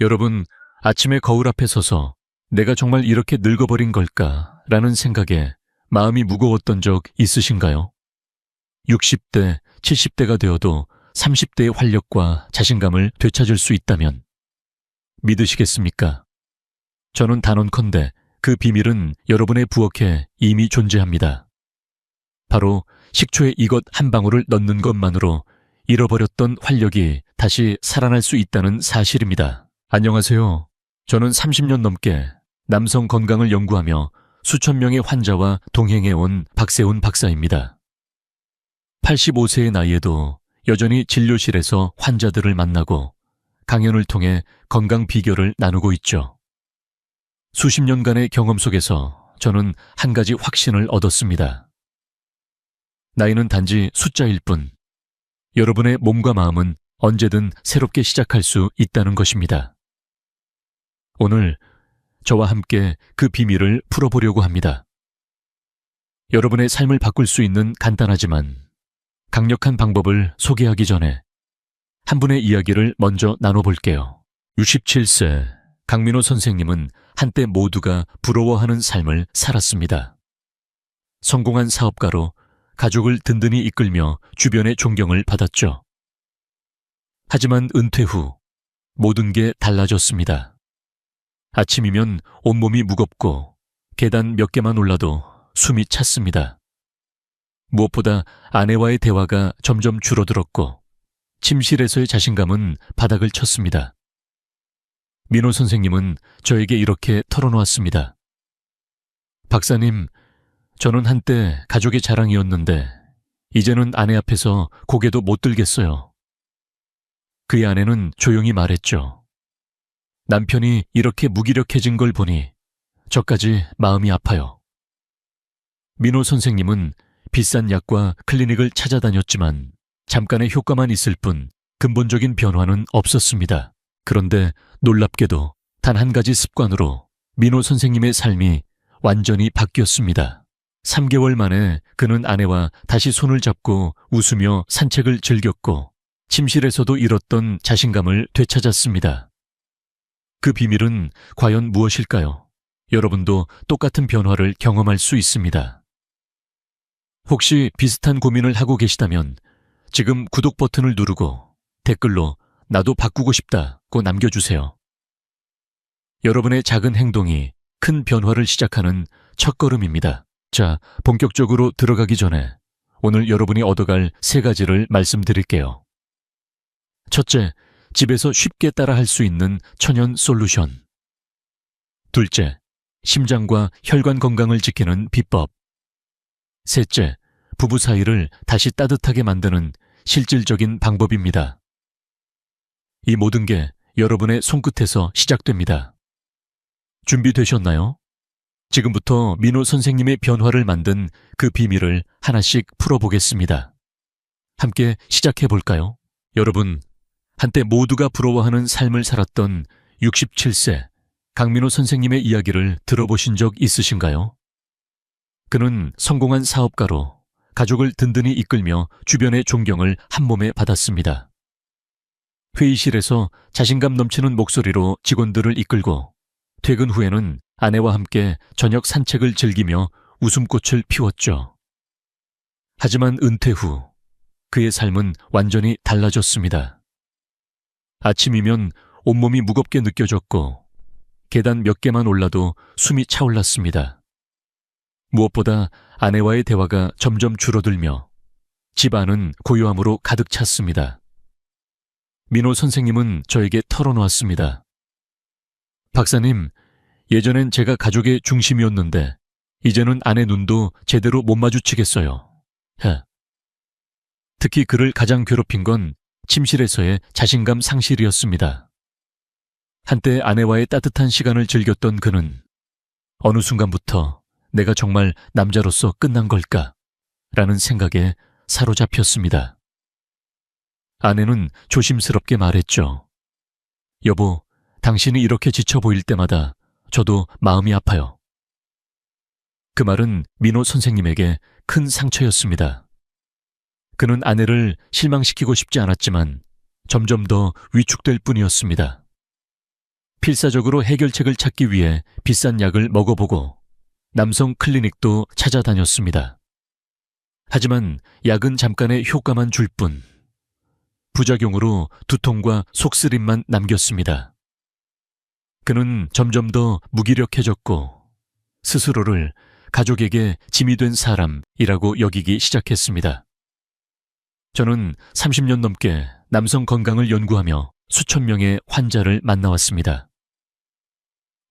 여러분, 아침에 거울 앞에 서서 내가 정말 이렇게 늙어버린 걸까? 라는 생각에 마음이 무거웠던 적 있으신가요? 60대, 70대가 되어도 30대의 활력과 자신감을 되찾을 수 있다면 믿으시겠습니까? 저는 단언컨대 그 비밀은 여러분의 부엌에 이미 존재합니다. 바로 식초에 이것 한 방울을 넣는 것만으로 잃어버렸던 활력이 다시 살아날 수 있다는 사실입니다. 안녕하세요. 저는 30년 넘게 남성 건강을 연구하며 수천 명의 환자와 동행해온 박세훈 박사입니다. 85세의 나이에도 여전히 진료실에서 환자들을 만나고 강연을 통해 건강 비결을 나누고 있죠. 수십 년간의 경험 속에서 저는 한 가지 확신을 얻었습니다. 나이는 단지 숫자일 뿐, 여러분의 몸과 마음은 언제든 새롭게 시작할 수 있다는 것입니다. 오늘 저와 함께 그 비밀을 풀어보려고 합니다. 여러분의 삶을 바꿀 수 있는 간단하지만 강력한 방법을 소개하기 전에 한 분의 이야기를 먼저 나눠볼게요. 67세 강민호 선생님은 한때 모두가 부러워하는 삶을 살았습니다. 성공한 사업가로 가족을 든든히 이끌며 주변의 존경을 받았죠. 하지만 은퇴 후 모든 게 달라졌습니다. 아침이면 온몸이 무겁고 계단 몇 개만 올라도 숨이 찼습니다. 무엇보다 아내와의 대화가 점점 줄어들었고 침실에서의 자신감은 바닥을 쳤습니다. 민호 선생님은 저에게 이렇게 털어놓았습니다. 박사님, 저는 한때 가족의 자랑이었는데 이제는 아내 앞에서 고개도 못 들겠어요. 그의 아내는 조용히 말했죠. 남편이 이렇게 무기력해진 걸 보니 저까지 마음이 아파요. 민호 선생님은 비싼 약과 클리닉을 찾아다녔지만 잠깐의 효과만 있을 뿐 근본적인 변화는 없었습니다. 그런데 놀랍게도 단 한 가지 습관으로 민호 선생님의 삶이 완전히 바뀌었습니다. 3개월 만에 그는 아내와 다시 손을 잡고 웃으며 산책을 즐겼고 침실에서도 잃었던 자신감을 되찾았습니다. 그 비밀은 과연 무엇일까요? 여러분도 똑같은 변화를 경험할 수 있습니다. 혹시 비슷한 고민을 하고 계시다면 지금 구독 버튼을 누르고 댓글로 나도 바꾸고 싶다고 남겨주세요. 여러분의 작은 행동이 큰 변화를 시작하는 첫걸음입니다. 자, 본격적으로 들어가기 전에 오늘 여러분이 얻어갈 3가지를 말씀드릴게요. 첫째, 집에서 쉽게 따라할 수 있는 천연 솔루션. 둘째, 심장과 혈관 건강을 지키는 비법. 셋째, 부부 사이를 다시 따뜻하게 만드는 실질적인 방법입니다. 이 모든 게 여러분의 손끝에서 시작됩니다. 준비되셨나요? 지금부터 민호 선생님의 변화를 만든 그 비밀을 하나씩 풀어보겠습니다. 함께 시작해볼까요? 여러분, 한때 모두가 부러워하는 삶을 살았던 67세 강민호 선생님의 이야기를 들어보신 적 있으신가요? 그는 성공한 사업가로 가족을 든든히 이끌며 주변의 존경을 한몸에 받았습니다. 회의실에서 자신감 넘치는 목소리로 직원들을 이끌고 퇴근 후에는 아내와 함께 저녁 산책을 즐기며 웃음꽃을 피웠죠. 하지만 은퇴 후 그의 삶은 완전히 달라졌습니다. 아침이면 온몸이 무겁게 느껴졌고 계단 몇 개만 올라도 숨이 차올랐습니다. 무엇보다 아내와의 대화가 점점 줄어들며 집 안은 고요함으로 가득 찼습니다. 민호 선생님은 저에게 털어놓았습니다. 박사님, 예전엔 제가 가족의 중심이었는데 이제는 아내 눈도 제대로 못 마주치겠어요. 특히 그를 가장 괴롭힌 건 침실에서의 자신감 상실이었습니다. 한때 아내와의 따뜻한 시간을 즐겼던 그는 어느 순간부터 내가 정말 남자로서 끝난 걸까? 라는 생각에 사로잡혔습니다. 아내는 조심스럽게 말했죠. 여보, 당신이 이렇게 지쳐 보일 때마다 저도 마음이 아파요. 그 말은 민호 선생님에게 큰 상처였습니다. 그는 아내를 실망시키고 싶지 않았지만 점점 더 위축될 뿐이었습니다. 필사적으로 해결책을 찾기 위해 비싼 약을 먹어보고 남성 클리닉도 찾아다녔습니다. 하지만 약은 잠깐의 효과만 줄 뿐 부작용으로 두통과 속쓰림만 남겼습니다. 그는 점점 더 무기력해졌고 스스로를 가족에게 짐이 된 사람이라고 여기기 시작했습니다. 저는 30년 넘게 남성 건강을 연구하며 수천 명의 환자를 만나왔습니다.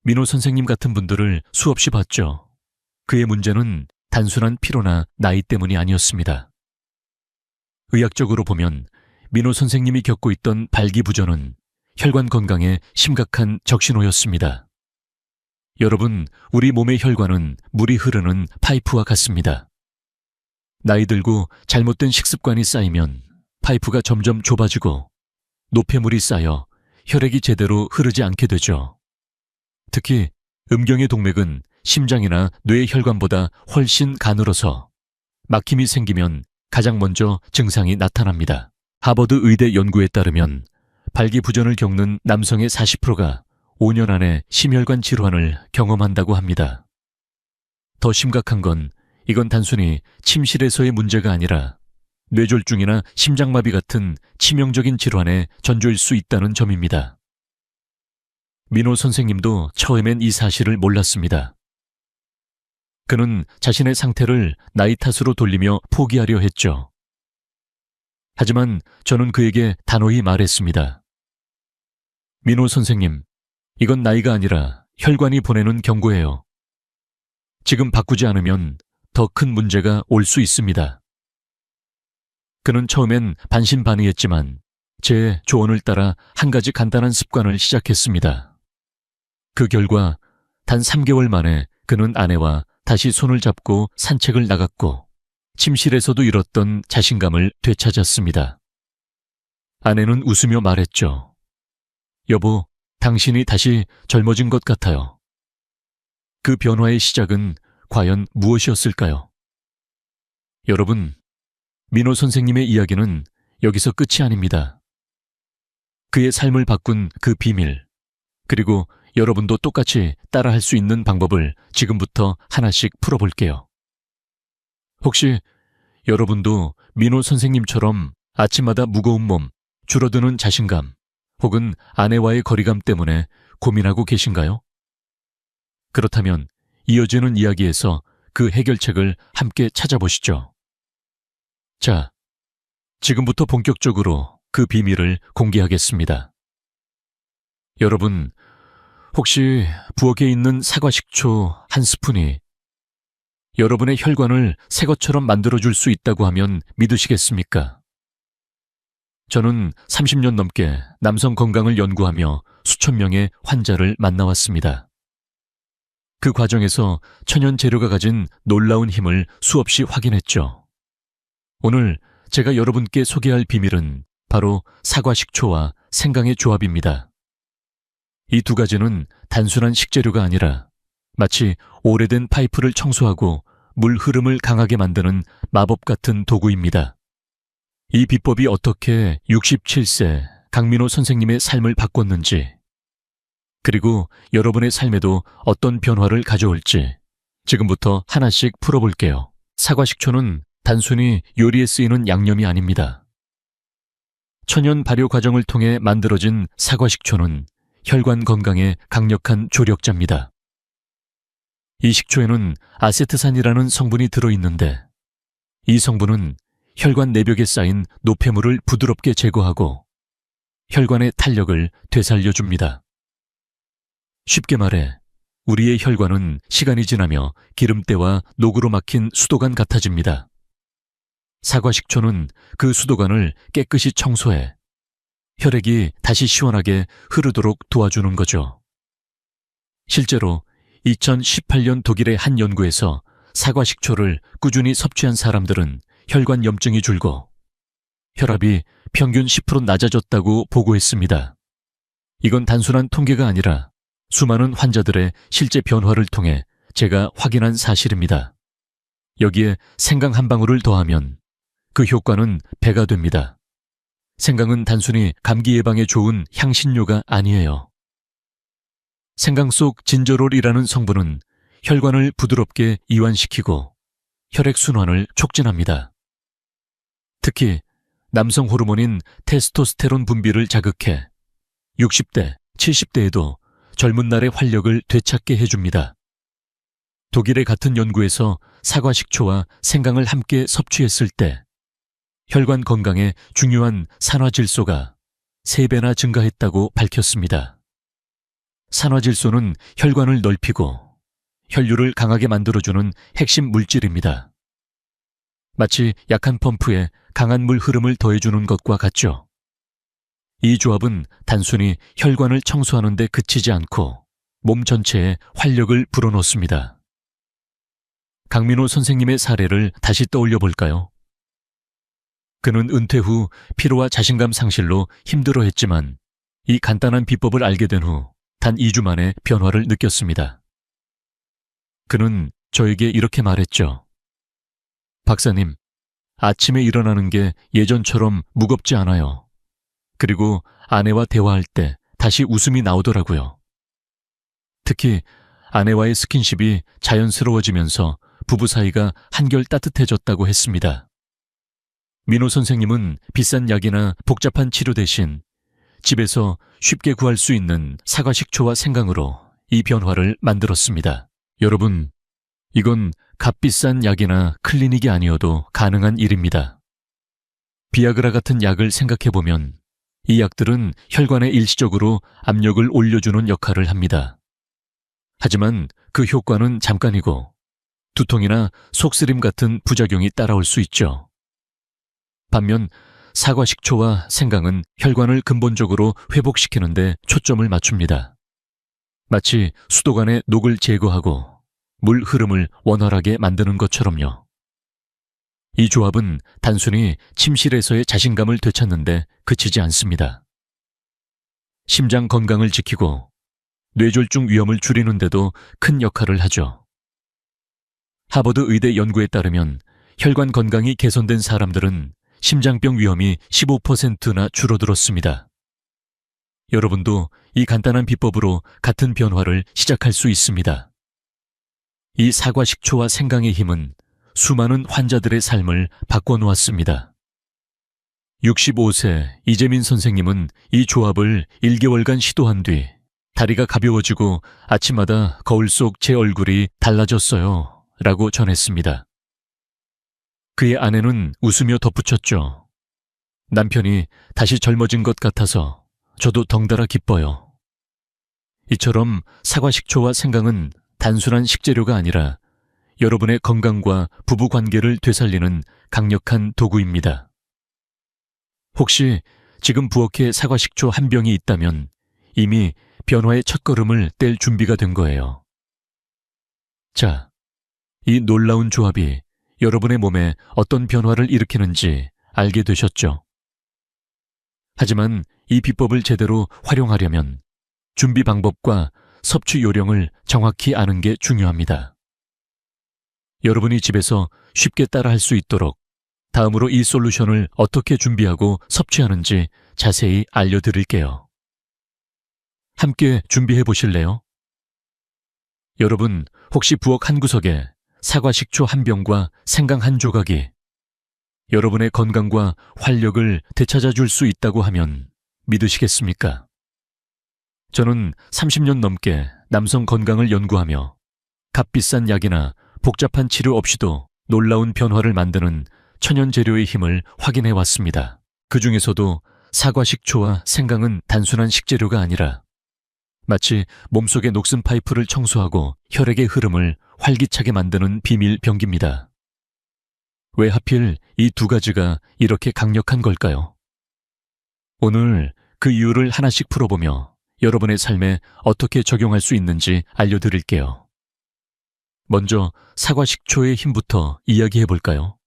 민호 선생님 같은 분들을 수없이 봤죠. 그의 문제는 단순한 피로나 나이 때문이 아니었습니다. 의학적으로 보면 민호 선생님이 겪고 있던 발기부전은 혈관 건강에 심각한 적신호였습니다. 여러분, 우리 몸의 혈관은 물이 흐르는 파이프와 같습니다. 나이 들고 잘못된 식습관이 쌓이면 파이프가 점점 좁아지고 노폐물이 쌓여 혈액이 제대로 흐르지 않게 되죠. 특히 음경의 동맥은 심장이나 뇌 혈관보다 훨씬 가늘어서 막힘이 생기면 가장 먼저 증상이 나타납니다. 하버드 의대 연구에 따르면 발기부전을 겪는 남성의 40%가 5년 안에 심혈관 질환을 경험한다고 합니다. 더 심각한 건 이건 단순히 침실에서의 문제가 아니라 뇌졸중이나 심장마비 같은 치명적인 질환의 전조일 수 있다는 점입니다. 민호 선생님도 처음엔 이 사실을 몰랐습니다. 그는 자신의 상태를 나이 탓으로 돌리며 포기하려 했죠. 하지만 저는 그에게 단호히 말했습니다. 민호 선생님, 이건 나이가 아니라 혈관이 보내는 경고예요. 지금 바꾸지 않으면 더 큰 문제가 올 수 있습니다. 그는 처음엔 반신반의했지만 제 조언을 따라 한 가지 간단한 습관을 시작했습니다. 그 결과 단 3개월 만에 그는 아내와 다시 손을 잡고 산책을 나갔고 침실에서도 잃었던 자신감을 되찾았습니다. 아내는 웃으며 말했죠. 여보, 당신이 다시 젊어진 것 같아요. 그 변화의 시작은 과연 무엇이었을까요? 여러분, 민호 선생님의 이야기는 여기서 끝이 아닙니다. 그의 삶을 바꾼 그 비밀, 그리고 여러분도 똑같이 따라할 수 있는 방법을 지금부터 하나씩 풀어볼게요. 혹시 여러분도 민호 선생님처럼 아침마다 무거운 몸, 줄어드는 자신감, 혹은 아내와의 거리감 때문에 고민하고 계신가요? 그렇다면 이어지는 이야기에서 그 해결책을 함께 찾아보시죠. 자, 지금부터 본격적으로 그 비밀을 공개하겠습니다. 여러분, 혹시 부엌에 있는 사과 식초 한 스푼이 여러분의 혈관을 새 것처럼 만들어줄 수 있다고 하면 믿으시겠습니까? 저는 30년 넘게 남성 건강을 연구하며 수천 명의 환자를 만나왔습니다. 그 과정에서 천연 재료가 가진 놀라운 힘을 수없이 확인했죠. 오늘 제가 여러분께 소개할 비밀은 바로 사과 식초와 생강의 조합입니다. 이 두 가지는 단순한 식재료가 아니라 마치 오래된 파이프를 청소하고 물 흐름을 강하게 만드는 마법 같은 도구입니다. 이 비법이 어떻게 67세 강민호 선생님의 삶을 바꿨는지, 그리고 여러분의 삶에도 어떤 변화를 가져올지 지금부터 하나씩 풀어볼게요. 사과 식초는 단순히 요리에 쓰이는 양념이 아닙니다. 천연 발효 과정을 통해 만들어진 사과 식초는 혈관 건강에 강력한 조력자입니다. 이 식초에는 아세트산이라는 성분이 들어있는데 이 성분은 혈관 내벽에 쌓인 노폐물을 부드럽게 제거하고 혈관의 탄력을 되살려줍니다. 쉽게 말해 우리의 혈관은 시간이 지나며 기름때와 녹으로 막힌 수도관 같아집니다. 사과 식초는 그 수도관을 깨끗이 청소해 혈액이 다시 시원하게 흐르도록 도와주는 거죠. 실제로 2018년 독일의 한 연구에서 사과 식초를 꾸준히 섭취한 사람들은 혈관 염증이 줄고 혈압이 평균 10% 낮아졌다고 보고했습니다. 이건 단순한 통계가 아니라 수많은 환자들의 실제 변화를 통해 제가 확인한 사실입니다. 여기에 생강 한 방울을 더하면 그 효과는 배가 됩니다. 생강은 단순히 감기 예방에 좋은 향신료가 아니에요. 생강 속 진저롤이라는 성분은 혈관을 부드럽게 이완시키고 혈액순환을 촉진합니다. 특히 남성 호르몬인 테스토스테론 분비를 자극해 60대, 70대에도 젊은 날의 활력을 되찾게 해줍니다. 독일의 같은 연구에서 사과 식초와 생강을 함께 섭취했을 때 혈관 건강에 중요한 산화질소가 3배나 증가했다고 밝혔습니다. 산화질소는 혈관을 넓히고 혈류를 강하게 만들어주는 핵심 물질입니다. 마치 약한 펌프에 강한 물 흐름을 더해주는 것과 같죠. 이 조합은 단순히 혈관을 청소하는 데 그치지 않고 몸 전체에 활력을 불어넣습니다. 강민호 선생님의 사례를 다시 떠올려 볼까요? 그는 은퇴 후 피로와 자신감 상실로 힘들어했지만 이 간단한 비법을 알게 된 후 단 2주 만에 변화를 느꼈습니다. 그는 저에게 이렇게 말했죠. 박사님, 아침에 일어나는 게 예전처럼 무겁지 않아요. 그리고 아내와 대화할 때 다시 웃음이 나오더라고요. 특히 아내와의 스킨십이 자연스러워지면서 부부 사이가 한결 따뜻해졌다고 했습니다. 민호 선생님은 비싼 약이나 복잡한 치료 대신 집에서 쉽게 구할 수 있는 사과 식초와 생강으로 이 변화를 만들었습니다. 여러분, 이건 값비싼 약이나 클리닉이 아니어도 가능한 일입니다. 비아그라 같은 약을 생각해보면 이 약들은 혈관에 일시적으로 압력을 올려주는 역할을 합니다. 하지만 그 효과는 잠깐이고 두통이나 속쓰림 같은 부작용이 따라올 수 있죠. 반면 사과 식초와 생강은 혈관을 근본적으로 회복시키는 데 초점을 맞춥니다. 마치 수도관의 녹을 제거하고 물 흐름을 원활하게 만드는 것처럼요. 이 조합은 단순히 침실에서의 자신감을 되찾는 데 그치지 않습니다. 심장 건강을 지키고 뇌졸중 위험을 줄이는 데도 큰 역할을 하죠. 하버드 의대 연구에 따르면 혈관 건강이 개선된 사람들은 심장병 위험이 15%나 줄어들었습니다. 여러분도 이 간단한 비법으로 같은 변화를 시작할 수 있습니다. 이 사과 식초와 생강의 힘은 수많은 환자들의 삶을 바꿔놓았습니다. 65세 이재민 선생님은 이 조합을 1개월간 시도한 뒤 다리가 가벼워지고 아침마다 거울 속 제 얼굴이 달라졌어요 라고 전했습니다. 그의 아내는 웃으며 덧붙였죠. 남편이 다시 젊어진 것 같아서 저도 덩달아 기뻐요. 이처럼 사과 식초와 생강은 단순한 식재료가 아니라 여러분의 건강과 부부 관계를 되살리는 강력한 도구입니다. 혹시 지금 부엌에 사과 식초 한 병이 있다면 이미 변화의 첫걸음을 뗄 준비가 된 거예요. 자, 이 놀라운 조합이 여러분의 몸에 어떤 변화를 일으키는지 알게 되셨죠? 하지만 이 비법을 제대로 활용하려면 준비 방법과 섭취 요령을 정확히 아는 게 중요합니다. 여러분이 집에서 쉽게 따라할 수 있도록 다음으로 이 솔루션을 어떻게 준비하고 섭취하는지 자세히 알려드릴게요. 함께 준비해 보실래요? 여러분, 혹시 부엌 한 구석에 사과 식초 한 병과 생강 한 조각이 여러분의 건강과 활력을 되찾아 줄 수 있다고 하면 믿으시겠습니까? 저는 30년 넘게 남성 건강을 연구하며 값비싼 약이나 복잡한 치료 없이도 놀라운 변화를 만드는 천연 재료의 힘을 확인해 왔습니다. 그 중에서도 사과 식초와 생강은 단순한 식재료가 아니라 마치 몸속의 녹슨 파이프를 청소하고 혈액의 흐름을 활기차게 만드는 비밀 병기입니다. 왜 하필 이 두 가지가 이렇게 강력한 걸까요? 오늘 그 이유를 하나씩 풀어보며 여러분의 삶에 어떻게 적용할 수 있는지 알려드릴게요. 먼저 사과 식초의 힘부터 이야기해 볼까요?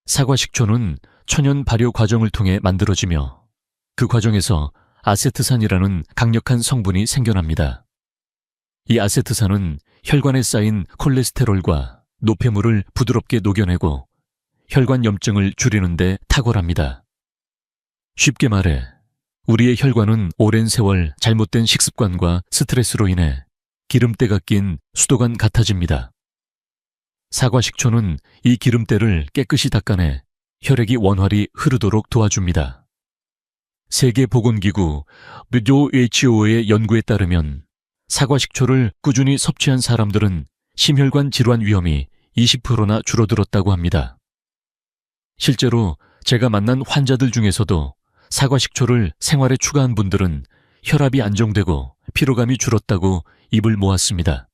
사과 식초는 천연 발효 과정을 통해 만들어지며 그 과정에서 아세트산이라는 강력한 성분이 생겨납니다. 이 아세트산은 혈관에 쌓인 콜레스테롤과 노폐물을 부드럽게 녹여내고 혈관 염증을 줄이는 데 탁월합니다. 쉽게 말해 우리의 혈관은 오랜 세월 잘못된 식습관과 스트레스로 인해 기름때가 낀 수도관 같아집니다. 사과식초는 이 기름때를 깨끗이 닦아내 혈액이 원활히 흐르도록 도와줍니다. 세계보건기구 WHO의 연구에 따르면 사과식초를 꾸준히 섭취한 사람들은 심혈관 질환 위험이 20%나 줄어들었다고 합니다. 실제로 제가 만난 환자들 중에서도 사과식초를 생활에 추가한 분들은 혈압이 안정되고 피로감이 줄었다고 입을 모았습니다.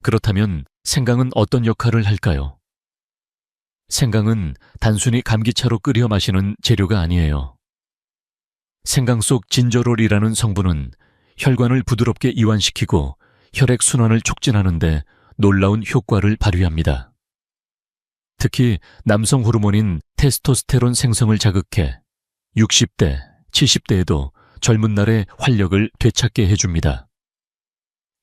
그렇다면 생강은 어떤 역할을 할까요? 생강은 단순히 감기차로 끓여 마시는 재료가 아니에요. 생강 속 진저롤이라는 성분은 혈관을 부드럽게 이완시키고 혈액 순환을 촉진하는 데 놀라운 효과를 발휘합니다. 특히 남성 호르몬인 테스토스테론 생성을 자극해 60대, 70대에도 젊은 날의 활력을 되찾게 해줍니다.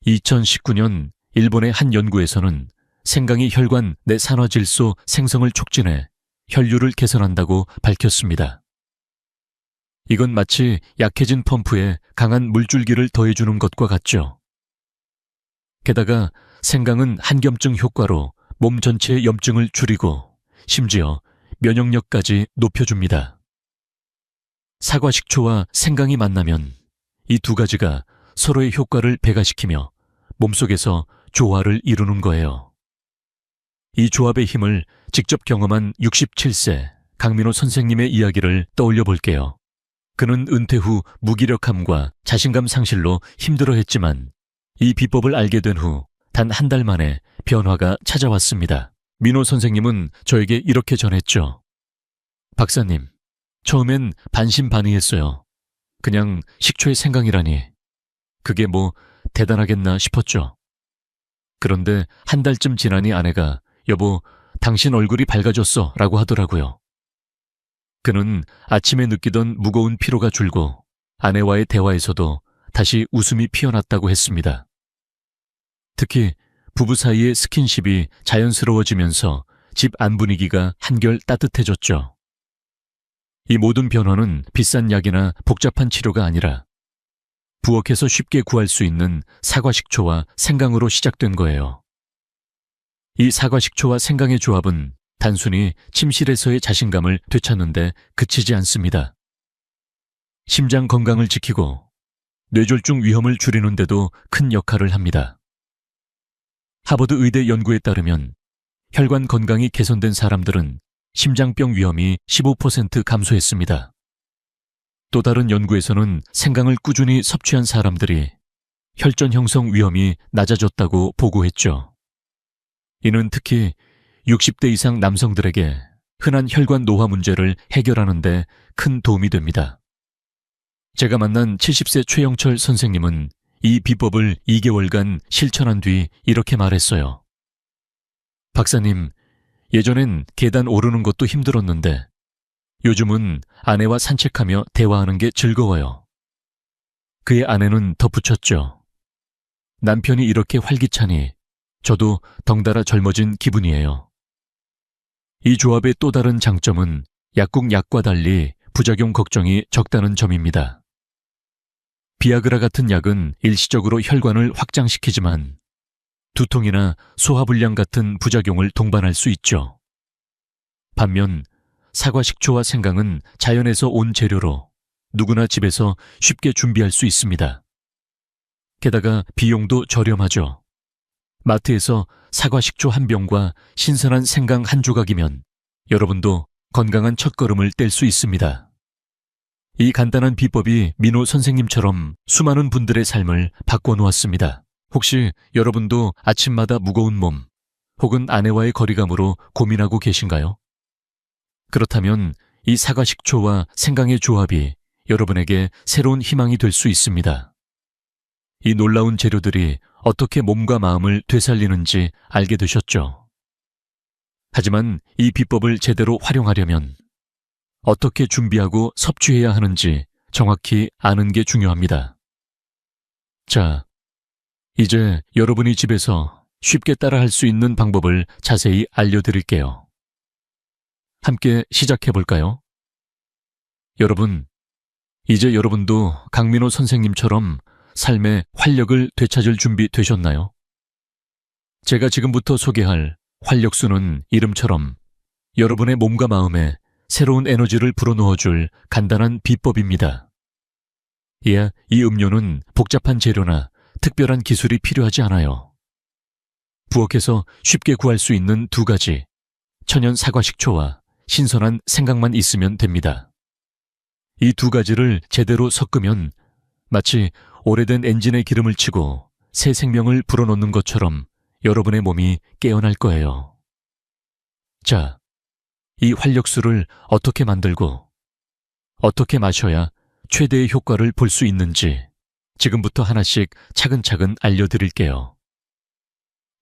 2019년 일본의 한 연구에서는 생강이 혈관 내 산화질소 생성을 촉진해 혈류를 개선한다고 밝혔습니다. 이건 마치 약해진 펌프에 강한 물줄기를 더해주는 것과 같죠. 게다가 생강은 한겸증 효과로 몸 전체의 염증을 줄이고 심지어 면역력까지 높여줍니다. 사과식초와 생강이 만나면 이 두 가지가 서로의 효과를 배가시키며 몸속에서 조화를 이루는 거예요. 이 조합의 힘을 직접 경험한 67세 강민호 선생님의 이야기를 떠올려 볼게요. 그는 은퇴 후 무기력함과 자신감 상실로 힘들어했지만 이 비법을 알게 된 후 단 한 달 만에 변화가 찾아왔습니다. 민호 선생님은 저에게 이렇게 전했죠. 박사님, 처음엔 반신반의했어요. 그냥 식초의 생강이라니. 그게 뭐 대단하겠나 싶었죠. 그런데 한 달쯤 지나니 아내가 여보, 당신 얼굴이 밝아졌어 라고 하더라고요. 그는 아침에 느끼던 무거운 피로가 줄고 아내와의 대화에서도 다시 웃음이 피어났다고 했습니다. 특히 부부 사이의 스킨십이 자연스러워지면서 집 안 분위기가 한결 따뜻해졌죠. 이 모든 변화는 비싼 약이나 복잡한 치료가 아니라 부엌에서 쉽게 구할 수 있는 사과식초와 생강으로 시작된 거예요. 이 사과식초와 생강의 조합은 단순히 침실에서의 자신감을 되찾는데 그치지 않습니다. 심장 건강을 지키고 뇌졸중 위험을 줄이는 데도 큰 역할을 합니다. 하버드 의대 연구에 따르면 혈관 건강이 개선된 사람들은 심장병 위험이 15% 감소했습니다. 또 다른 연구에서는 생강을 꾸준히 섭취한 사람들이 혈전 형성 위험이 낮아졌다고 보고했죠. 이는 특히 60대 이상 남성들에게 흔한 혈관 노화 문제를 해결하는 데 큰 도움이 됩니다. 제가 만난 70세 최영철 선생님은 이 비법을 2개월간 실천한 뒤 이렇게 말했어요. 박사님, 예전엔 계단 오르는 것도 힘들었는데 요즘은 아내와 산책하며 대화하는 게 즐거워요. 그의 아내는 덧붙였죠. 남편이 이렇게 활기차니 저도 덩달아 젊어진 기분이에요. 이 조합의 또 다른 장점은 약국 약과 달리 부작용 걱정이 적다는 점입니다. 비아그라 같은 약은 일시적으로 혈관을 확장시키지만 두통이나 소화불량 같은 부작용을 동반할 수 있죠. 반면 사과식초와 생강은 자연에서 온 재료로 누구나 집에서 쉽게 준비할 수 있습니다. 게다가 비용도 저렴하죠. 마트에서 사과식초 한 병과 신선한 생강 한 조각이면 여러분도 건강한 첫걸음을 뗄 수 있습니다. 이 간단한 비법이 민호 선생님처럼 수많은 분들의 삶을 바꿔놓았습니다. 혹시 여러분도 아침마다 무거운 몸 혹은 아내와의 거리감으로 고민하고 계신가요? 그렇다면 이 사과식초와 생강의 조합이 여러분에게 새로운 희망이 될 수 있습니다. 이 놀라운 재료들이 어떻게 몸과 마음을 되살리는지 알게 되셨죠? 하지만 이 비법을 제대로 활용하려면 어떻게 준비하고 섭취해야 하는지 정확히 아는 게 중요합니다. 자, 이제 여러분이 집에서 쉽게 따라할 수 있는 방법을 자세히 알려드릴게요. 함께 시작해 볼까요? 여러분, 이제 여러분도 강민호 선생님처럼 삶의 활력을 되찾을 준비 되셨나요? 제가 지금부터 소개할 활력수는 이름처럼 여러분의 몸과 마음에 새로운 에너지를 불어넣어줄 간단한 비법입니다. 이 음료는 복잡한 재료나 특별한 기술이 필요하지 않아요. 부엌에서 쉽게 구할 수 있는 두 가지, 천연 사과 식초와 신선한 생강만 있으면 됩니다. 이 두 가지를 제대로 섞으면 마치 오래된 엔진에 기름을 치고 새 생명을 불어넣는 것처럼 여러분의 몸이 깨어날 거예요. 자, 이 활력수를 어떻게 만들고 어떻게 마셔야 최대의 효과를 볼 수 있는지 지금부터 하나씩 차근차근 알려드릴게요.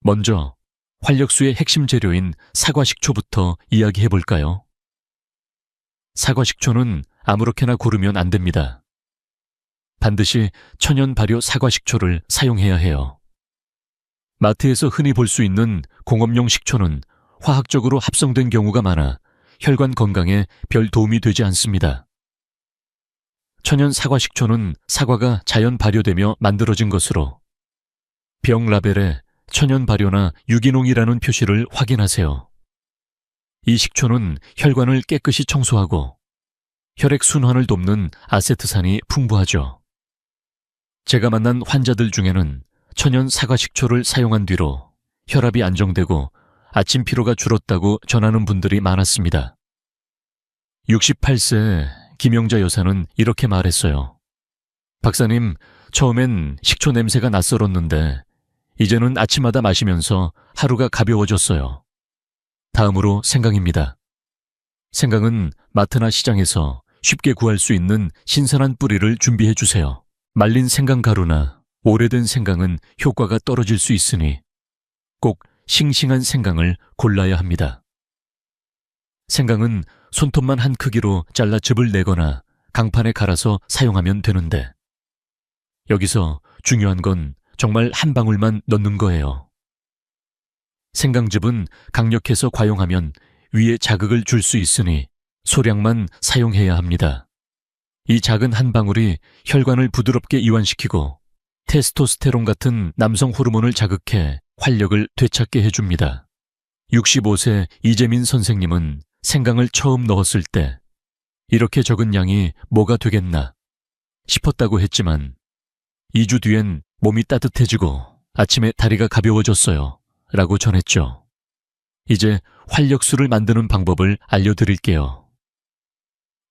먼저 활력수의 핵심 재료인 사과식초부터 이야기해볼까요? 사과식초는 아무렇게나 고르면 안 됩니다. 반드시 천연 발효 사과식초를 사용해야 해요. 마트에서 흔히 볼 수 있는 공업용 식초는 화학적으로 합성된 경우가 많아 혈관 건강에 별 도움이 되지 않습니다. 천연 사과 식초는 사과가 자연 발효되며 만들어진 것으로 병 라벨에 천연 발효나 유기농이라는 표시를 확인하세요. 이 식초는 혈관을 깨끗이 청소하고 혈액 순환을 돕는 아세트산이 풍부하죠. 제가 만난 환자들 중에는 천연 사과 식초를 사용한 뒤로 혈압이 안정되고 아침 피로가 줄었다고 전하는 분들이 많았습니다. 68세 김영자 여사는 이렇게 말했어요. 박사님, 처음엔 식초 냄새가 낯설었는데 이제는 아침마다 마시면서 하루가 가벼워졌어요. 다음으로 생강입니다. 생강은 마트나 시장에서 쉽게 구할 수 있는 신선한 뿌리를 준비해 주세요. 말린 생강 가루나 오래된 생강은 효과가 떨어질 수 있으니 꼭 싱싱한 생강을 골라야 합니다. 생강은 손톱만 한 크기로 잘라 즙을 내거나 강판에 갈아서 사용하면 되는데 여기서 중요한 건 정말 한 방울만 넣는 거예요. 생강즙은 강력해서 과용하면 위에 자극을 줄 수 있으니 소량만 사용해야 합니다. 이 작은 한 방울이 혈관을 부드럽게 이완시키고 테스토스테론 같은 남성 호르몬을 자극해 활력을 되찾게 해줍니다. 65세 이재민 선생님은 생강을 처음 넣었을 때 이렇게 적은 양이 뭐가 되겠나 싶었다고 했지만 2주 뒤엔 몸이 따뜻해지고 아침에 다리가 가벼워졌어요 라고 전했죠. 이제 활력수를 만드는 방법을 알려드릴게요.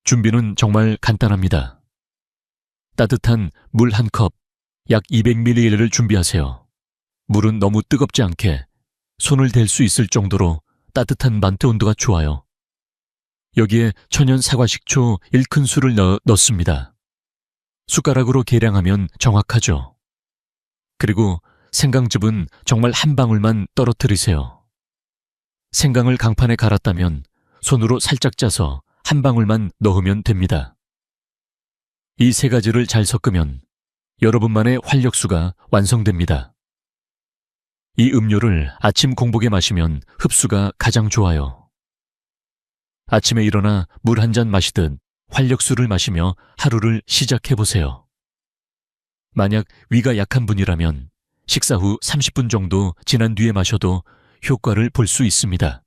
준비는 정말 간단합니다. 따뜻한 물 한 컵, 약 200ml를 준비하세요. 물은 너무 뜨겁지 않게 손을 댈 수 있을 정도로 따뜻한 만태 온도가 좋아요. 여기에 천연 사과 식초 1큰술을 넣습니다. 숟가락으로 계량하면 정확하죠. 그리고 생강즙은 정말 한 방울만 떨어뜨리세요. 생강을 강판에 갈았다면 손으로 살짝 짜서 한 방울만 넣으면 됩니다. 이 세 가지를 잘 섞으면 여러분만의 활력수가 완성됩니다. 이 음료를 아침 공복에 마시면 흡수가 가장 좋아요. 아침에 일어나 물 한 잔 마시듯 활력수를 마시며 하루를 시작해보세요. 만약 위가 약한 분이라면 식사 후 30분 정도 지난 뒤에 마셔도 효과를 볼 수 있습니다.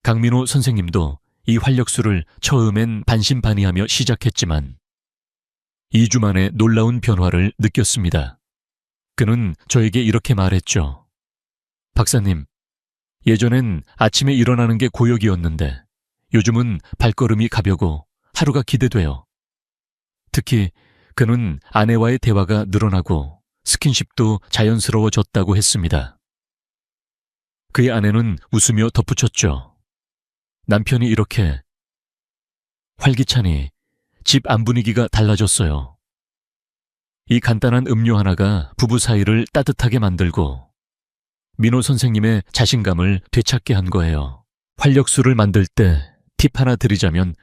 강민호 선생님도 이 활력수를 처음엔 반신반의하며 시작했지만 2주 만에 놀라운 변화를 느꼈습니다. 그는 저에게 이렇게 말했죠. 박사님, 예전엔 아침에 일어나는 게 고역이었는데 요즘은 발걸음이 가벼고 하루가 기대돼요. 특히 그는 아내와의 대화가 늘어나고 스킨십도 자연스러워졌다고 했습니다. 그의 아내는 웃으며 덧붙였죠. 남편이 이렇게 활기차니 집 안 분위기가 달라졌어요. 이 간단한 음료 하나가 부부 사이를 따뜻하게 만들고 민호 선생님의 자신감을 되찾게 한 거예요. 활력수를 만들 때 팁 하나 드리자면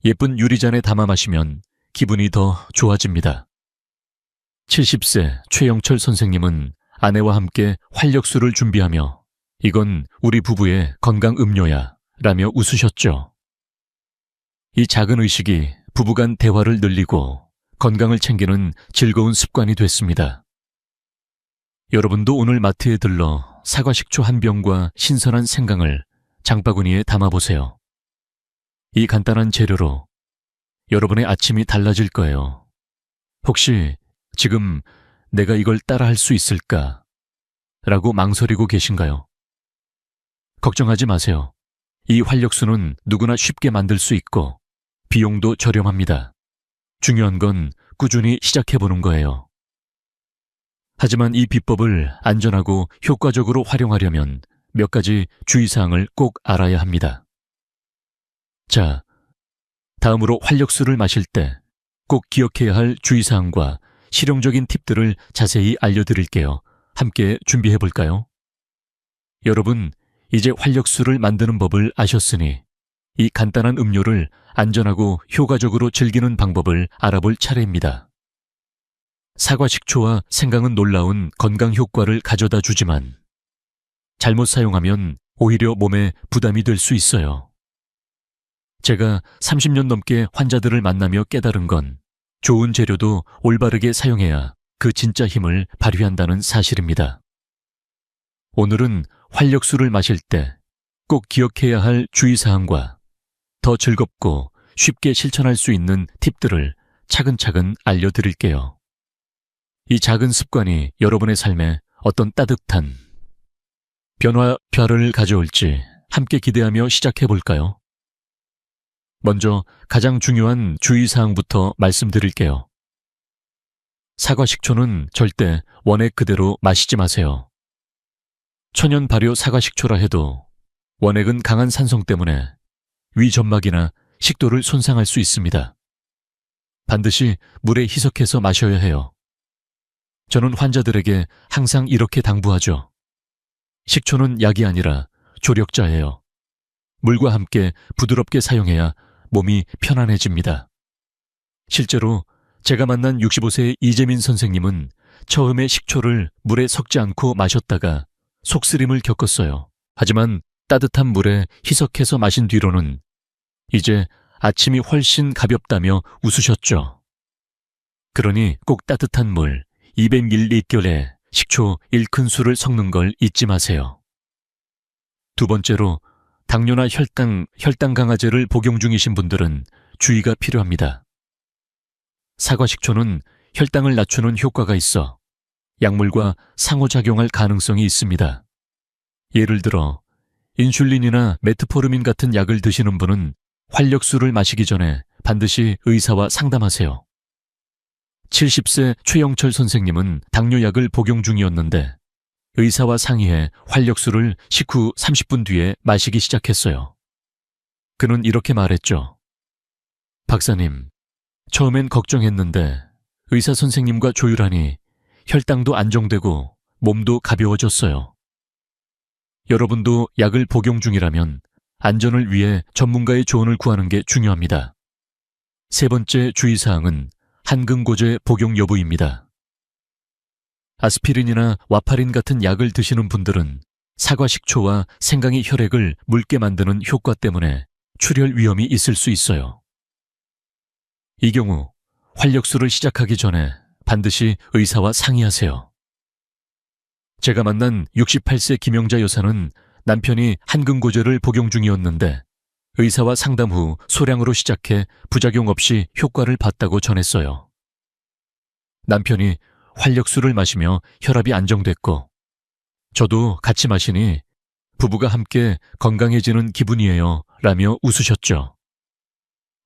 예쁜 유리잔에 담아 마시면 기분이 더 좋아집니다. 70세 최영철 선생님은 아내와 함께 활력수를 준비하며 이건 우리 부부의 건강 음료야 라며 웃으셨죠. 이 작은 의식이 부부간 대화를 늘리고 건강을 챙기는 즐거운 습관이 됐습니다. 여러분도 오늘 마트에 들러 사과 식초 한 병과 신선한 생강을 장바구니에 담아보세요. 이 간단한 재료로 여러분의 아침이 달라질 거예요. 혹시 지금 내가 이걸 따라 할 수 있을까? 라고 망설이고 계신가요? 걱정하지 마세요. 이 활력수는 누구나 쉽게 만들 수 있고 비용도 저렴합니다. 중요한 건 꾸준히 시작해보는 거예요. 하지만 이 비법을 안전하고 효과적으로 활용하려면 몇 가지 주의사항을 꼭 알아야 합니다. 자, 다음으로 활력수를 마실 때 꼭 기억해야 할 주의사항과 실용적인 팁들을 자세히 알려드릴게요. 함께 준비해볼까요? 여러분, 이제 활력수를 만드는 법을 아셨으니 이 간단한 음료를 안전하고 효과적으로 즐기는 방법을 알아볼 차례입니다. 사과 식초와 생강은 놀라운 건강 효과를 가져다 주지만 잘못 사용하면 오히려 몸에 부담이 될 수 있어요. 제가 30년 넘게 환자들을 만나며 깨달은 건 좋은 재료도 올바르게 사용해야 그 진짜 힘을 발휘한다는 사실입니다. 오늘은 활력수를 마실 때 꼭 기억해야 할 주의사항과 더 즐겁고 쉽게 실천할 수 있는 팁들을 차근차근 알려드릴게요. 이 작은 습관이 여러분의 삶에 어떤 따뜻한 변화를 가져올지 함께 기대하며 시작해볼까요? 먼저 가장 중요한 주의사항부터 말씀드릴게요. 사과 식초는 절대 원액 그대로 마시지 마세요. 천연 발효 사과 식초라 해도 원액은 강한 산성 때문에 위 점막이나 식도를 손상할 수 있습니다. 반드시 물에 희석해서 마셔야 해요. 저는 환자들에게 항상 이렇게 당부하죠. 식초는 약이 아니라 조력자예요. 물과 함께 부드럽게 사용해야 몸이 편안해집니다. 실제로 제가 만난 65세 이재민 선생님은 처음에 식초를 물에 섞지 않고 마셨다가 속쓰림을 겪었어요. 하지만 따뜻한 물에 희석해서 마신 뒤로는 이제 아침이 훨씬 가볍다며 웃으셨죠. 그러니 꼭 따뜻한 물 200ml에 식초 1큰술을 섞는 걸 잊지 마세요. 두 번째로 당뇨나 혈당 강화제를 복용 중이신 분들은 주의가 필요합니다. 사과 식초는 혈당을 낮추는 효과가 있어 약물과 상호작용할 가능성이 있습니다. 예를 들어 인슐린이나 메트포르민 같은 약을 드시는 분은 활력수를 마시기 전에 반드시 의사와 상담하세요. 70세 최영철 선생님은 당뇨약을 복용 중이었는데 의사와 상의해 활력수를 식후 30분 뒤에 마시기 시작했어요. 그는 이렇게 말했죠. 박사님, 처음엔 걱정했는데 의사 선생님과 조율하니 혈당도 안정되고 몸도 가벼워졌어요. 여러분도 약을 복용 중이라면 안전을 위해 전문가의 조언을 구하는 게 중요합니다. 세 번째 주의사항은 한금고제 복용 여부입니다. 아스피린이나 와파린 같은 약을 드시는 분들은 사과 식초와 생강이 혈액을 묽게 만드는 효과 때문에 출혈 위험이 있을 수 있어요. 이 경우 활력수를 시작하기 전에 반드시 의사와 상의하세요. 제가 만난 68세 김영자 여사는 남편이 한금고제를 복용 중이었는데 의사와 상담 후 소량으로 시작해 부작용 없이 효과를 봤다고 전했어요. 남편이 활력수를 마시며 혈압이 안정됐고 저도 같이 마시니 부부가 함께 건강해지는 기분이에요 라며 웃으셨죠.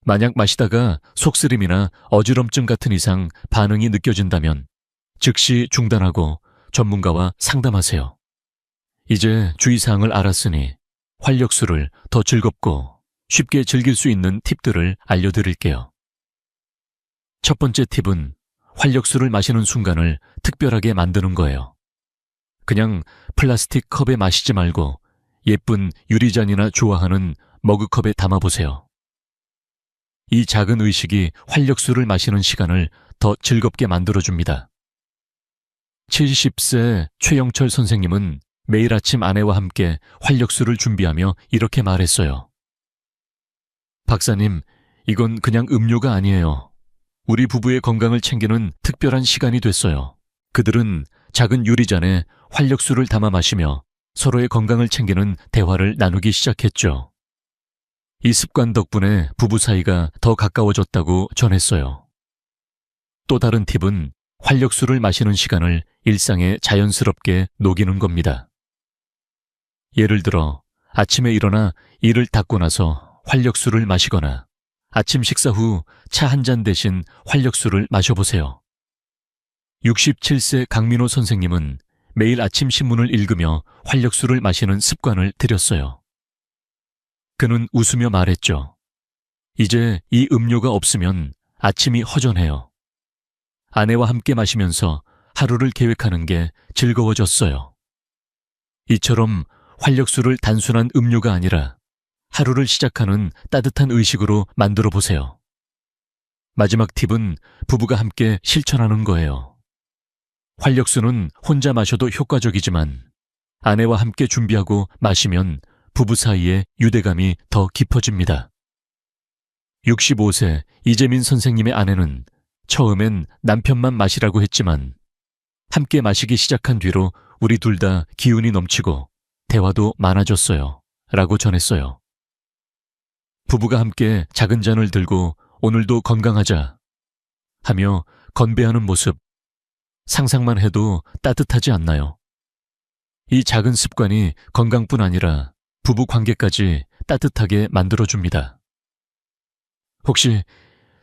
만약 마시다가 속쓰림이나 어지럼증 같은 이상 반응이 느껴진다면 즉시 중단하고 전문가와 상담하세요. 이제 주의사항을 알았으니 활력수를 더 즐겁고 쉽게 즐길 수 있는 팁들을 알려드릴게요. 첫 번째 팁은 활력수를 마시는 순간을 특별하게 만드는 거예요. 그냥 플라스틱 컵에 마시지 말고 예쁜 유리잔이나 좋아하는 머그컵에 담아보세요. 이 작은 의식이 활력수를 마시는 시간을 더 즐겁게 만들어줍니다. 70세 최영철 선생님은 매일 아침 아내와 함께 활력수를 준비하며 이렇게 말했어요. 박사님, 이건 그냥 음료가 아니에요. 우리 부부의 건강을 챙기는 특별한 시간이 됐어요. 그들은 작은 유리잔에 활력수를 담아 마시며 서로의 건강을 챙기는 대화를 나누기 시작했죠. 이 습관 덕분에 부부 사이가 더 가까워졌다고 전했어요. 또 다른 팁은 활력수를 마시는 시간을 일상에 자연스럽게 녹이는 겁니다. 예를 들어 아침에 일어나 이를 닦고 나서 활력수를 마시거나 아침 식사 후 차 한 잔 대신 활력수를 마셔보세요. 67세 강민호 선생님은 매일 아침 신문을 읽으며 활력수를 마시는 습관을 들였어요. 그는 웃으며 말했죠. 이제 이 음료가 없으면 아침이 허전해요. 아내와 함께 마시면서 하루를 계획하는 게 즐거워졌어요. 이처럼 활력수를 단순한 음료가 아니라 하루를 시작하는 따뜻한 의식으로 만들어 보세요. 마지막 팁은 부부가 함께 실천하는 거예요. 활력수는 혼자 마셔도 효과적이지만 아내와 함께 준비하고 마시면 부부 사이에 유대감이 더 깊어집니다. 65세 이재민 선생님의 아내는 처음엔 남편만 마시라고 했지만 함께 마시기 시작한 뒤로 우리 둘 다 기운이 넘치고 대화도 많아졌어요. 라고 전했어요. 부부가 함께 작은 잔을 들고 오늘도 건강하자 하며 건배하는 모습, 상상만 해도 따뜻하지 않나요? 이 작은 습관이 건강뿐 아니라 부부 관계까지 따뜻하게 만들어줍니다. 혹시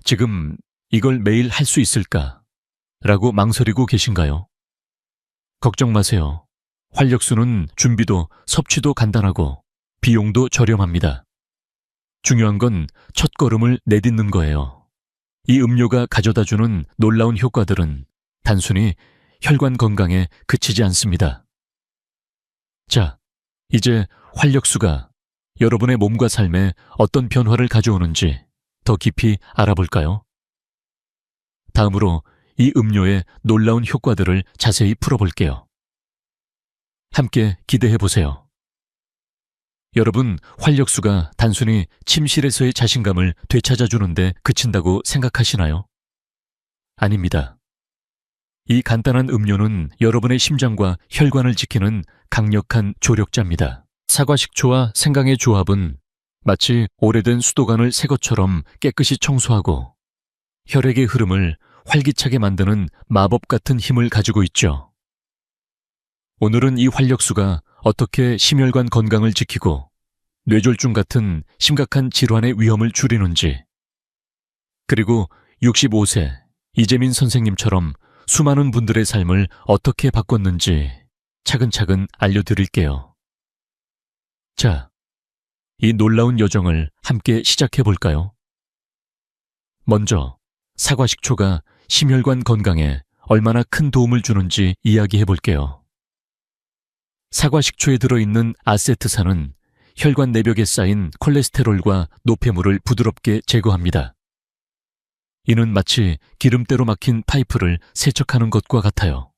지금 이걸 매일 할 수 있을까? 라고 망설이고 계신가요? 걱정 마세요. 활력수는 준비도 섭취도 간단하고 비용도 저렴합니다. 중요한 건 첫걸음을 내딛는 거예요. 이 음료가 가져다주는 놀라운 효과들은 단순히 혈관 건강에 그치지 않습니다. 자, 이제 활력수가 여러분의 몸과 삶에 어떤 변화를 가져오는지 더 깊이 알아볼까요? 다음으로 이 음료의 놀라운 효과들을 자세히 풀어볼게요. 함께 기대해 보세요. 여러분, 활력수가 단순히 침실에서의 자신감을 되찾아주는데 그친다고 생각하시나요? 아닙니다. 이 간단한 음료는 여러분의 심장과 혈관을 지키는 강력한 조력자입니다. 사과식초와 생강의 조합은 마치 오래된 수도관을 새 것처럼 깨끗이 청소하고 혈액의 흐름을 활기차게 만드는 마법 같은 힘을 가지고 있죠. 오늘은 이 활력수가 어떻게 심혈관 건강을 지키고 뇌졸중 같은 심각한 질환의 위험을 줄이는지, 그리고 65세 이재민 선생님처럼 수많은 분들의 삶을 어떻게 바꿨는지 차근차근 알려드릴게요. 자, 이 놀라운 여정을 함께 시작해 볼까요? 먼저 사과식초가 심혈관 건강에 얼마나 큰 도움을 주는지 이야기해 볼게요. 사과식초에 들어있는 아세트산은 혈관 내벽에 쌓인 콜레스테롤과 노폐물을 부드럽게 제거합니다. 이는 마치 기름때로 막힌 파이프를 세척하는 것과 같아요.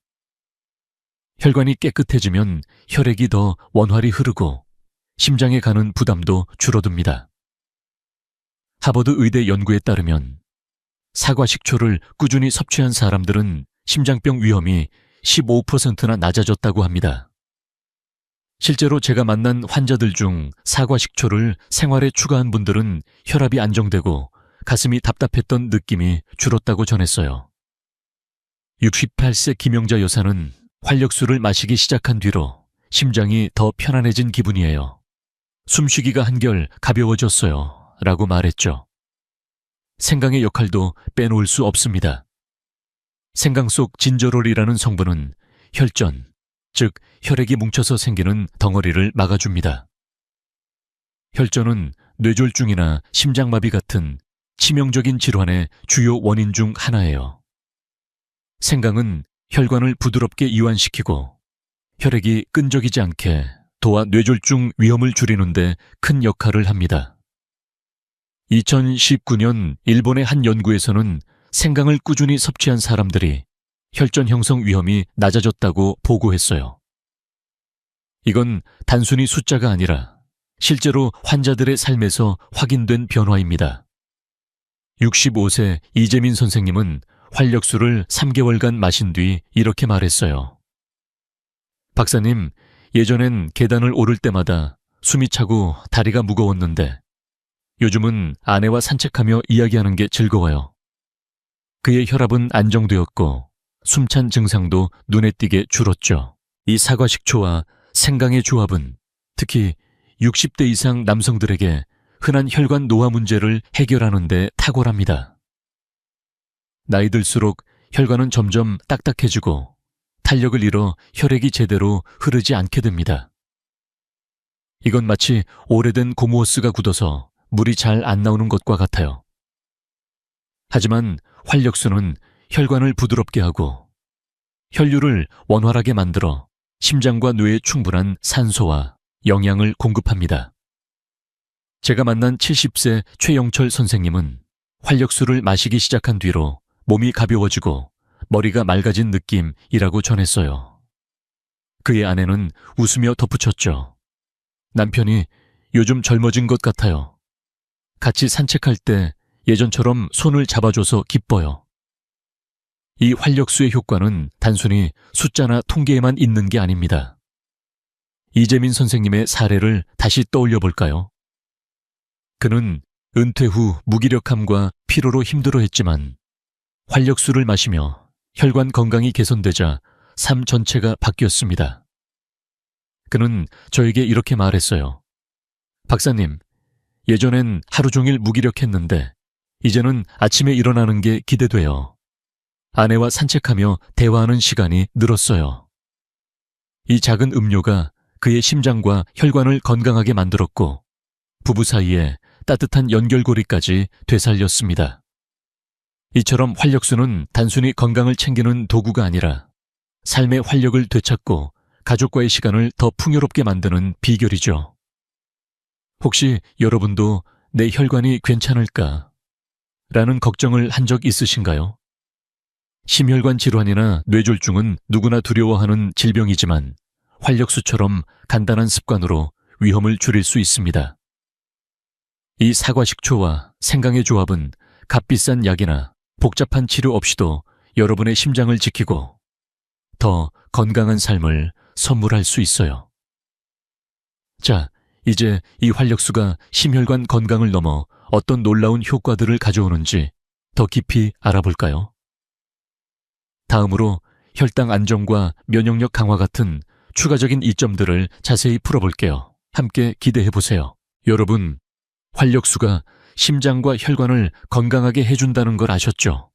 혈관이 깨끗해지면 혈액이 더 원활히 흐르고 심장에 가는 부담도 줄어듭니다. 하버드 의대 연구에 따르면 사과식초를 꾸준히 섭취한 사람들은 심장병 위험이 15%나 낮아졌다고 합니다. 실제로 제가 만난 환자들 중 사과식초를 생활에 추가한 분들은 혈압이 안정되고 가슴이 답답했던 느낌이 줄었다고 전했어요. 68세 김영자 여사는 활력수를 마시기 시작한 뒤로 심장이 더 편안해진 기분이에요. 숨쉬기가 한결 가벼워졌어요. 라고 말했죠. 생강의 역할도 빼놓을 수 없습니다. 생강 속 진저롤이라는 성분은 혈전, 즉 혈액이 뭉쳐서 생기는 덩어리를 막아줍니다. 혈전은 뇌졸중이나 심장마비 같은 치명적인 질환의 주요 원인 중 하나예요. 생강은 혈관을 부드럽게 이완시키고 혈액이 끈적이지 않게 도와 뇌졸중 위험을 줄이는데 큰 역할을 합니다. 2019년 일본의 한 연구에서는 생강을 꾸준히 섭취한 사람들이 혈전 형성 위험이 낮아졌다고 보고했어요. 이건 단순히 숫자가 아니라 실제로 환자들의 삶에서 확인된 변화입니다. 65세 이재민 선생님은 활력수를 3개월간 마신 뒤 이렇게 말했어요. 박사님, 예전엔 계단을 오를 때마다 숨이 차고 다리가 무거웠는데 요즘은 아내와 산책하며 이야기하는 게 즐거워요. 그의 혈압은 안정되었고 숨찬 증상도 눈에 띄게 줄었죠. 이 사과식초와 생강의 조합은 특히 60대 이상 남성들에게 흔한 혈관 노화 문제를 해결하는 데 탁월합니다. 나이 들수록 혈관은 점점 딱딱해지고 탄력을 잃어 혈액이 제대로 흐르지 않게 됩니다. 이건 마치 오래된 고무호스가 굳어서 물이 잘 안 나오는 것과 같아요. 하지만 활력수는 혈관을 부드럽게 하고 혈류를 원활하게 만들어 심장과 뇌에 충분한 산소와 영양을 공급합니다. 제가 만난 70세 최영철 선생님은 활력수를 마시기 시작한 뒤로 몸이 가벼워지고 머리가 맑아진 느낌이라고 전했어요. 그의 아내는 웃으며 덧붙였죠. 남편이 요즘 젊어진 것 같아요. 같이 산책할 때 예전처럼 손을 잡아줘서 기뻐요. 이 활력수의 효과는 단순히 숫자나 통계에만 있는 게 아닙니다. 이재민 선생님의 사례를 다시 떠올려 볼까요? 그는 은퇴 후 무기력함과 피로로 힘들어했지만 활력수를 마시며 혈관 건강이 개선되자 삶 전체가 바뀌었습니다. 그는 저에게 이렇게 말했어요. 박사님, 예전엔 하루 종일 무기력했는데 이제는 아침에 일어나는 게 기대돼요. 아내와 산책하며 대화하는 시간이 늘었어요. 이 작은 음료가 그의 심장과 혈관을 건강하게 만들었고 부부 사이에 따뜻한 연결고리까지 되살렸습니다. 이처럼 활력수는 단순히 건강을 챙기는 도구가 아니라 삶의 활력을 되찾고 가족과의 시간을 더 풍요롭게 만드는 비결이죠. 혹시 여러분도 내 혈관이 괜찮을까? 라는 걱정을 한 적 있으신가요? 심혈관 질환이나 뇌졸중은 누구나 두려워하는 질병이지만 활력수처럼 간단한 습관으로 위험을 줄일 수 있습니다. 이 사과식초와 생강의 조합은 값비싼 약이나 복잡한 치료 없이도 여러분의 심장을 지키고 더 건강한 삶을 선물할 수 있어요. 자, 이제 이 활력수가 심혈관 건강을 넘어 어떤 놀라운 효과들을 가져오는지 더 깊이 알아볼까요? 다음으로 혈당 안정과 면역력 강화 같은 추가적인 이점들을 자세히 풀어볼게요. 함께 기대해보세요. 여러분, 활력수가 심장과 혈관을 건강하게 해준다는 걸 아셨죠?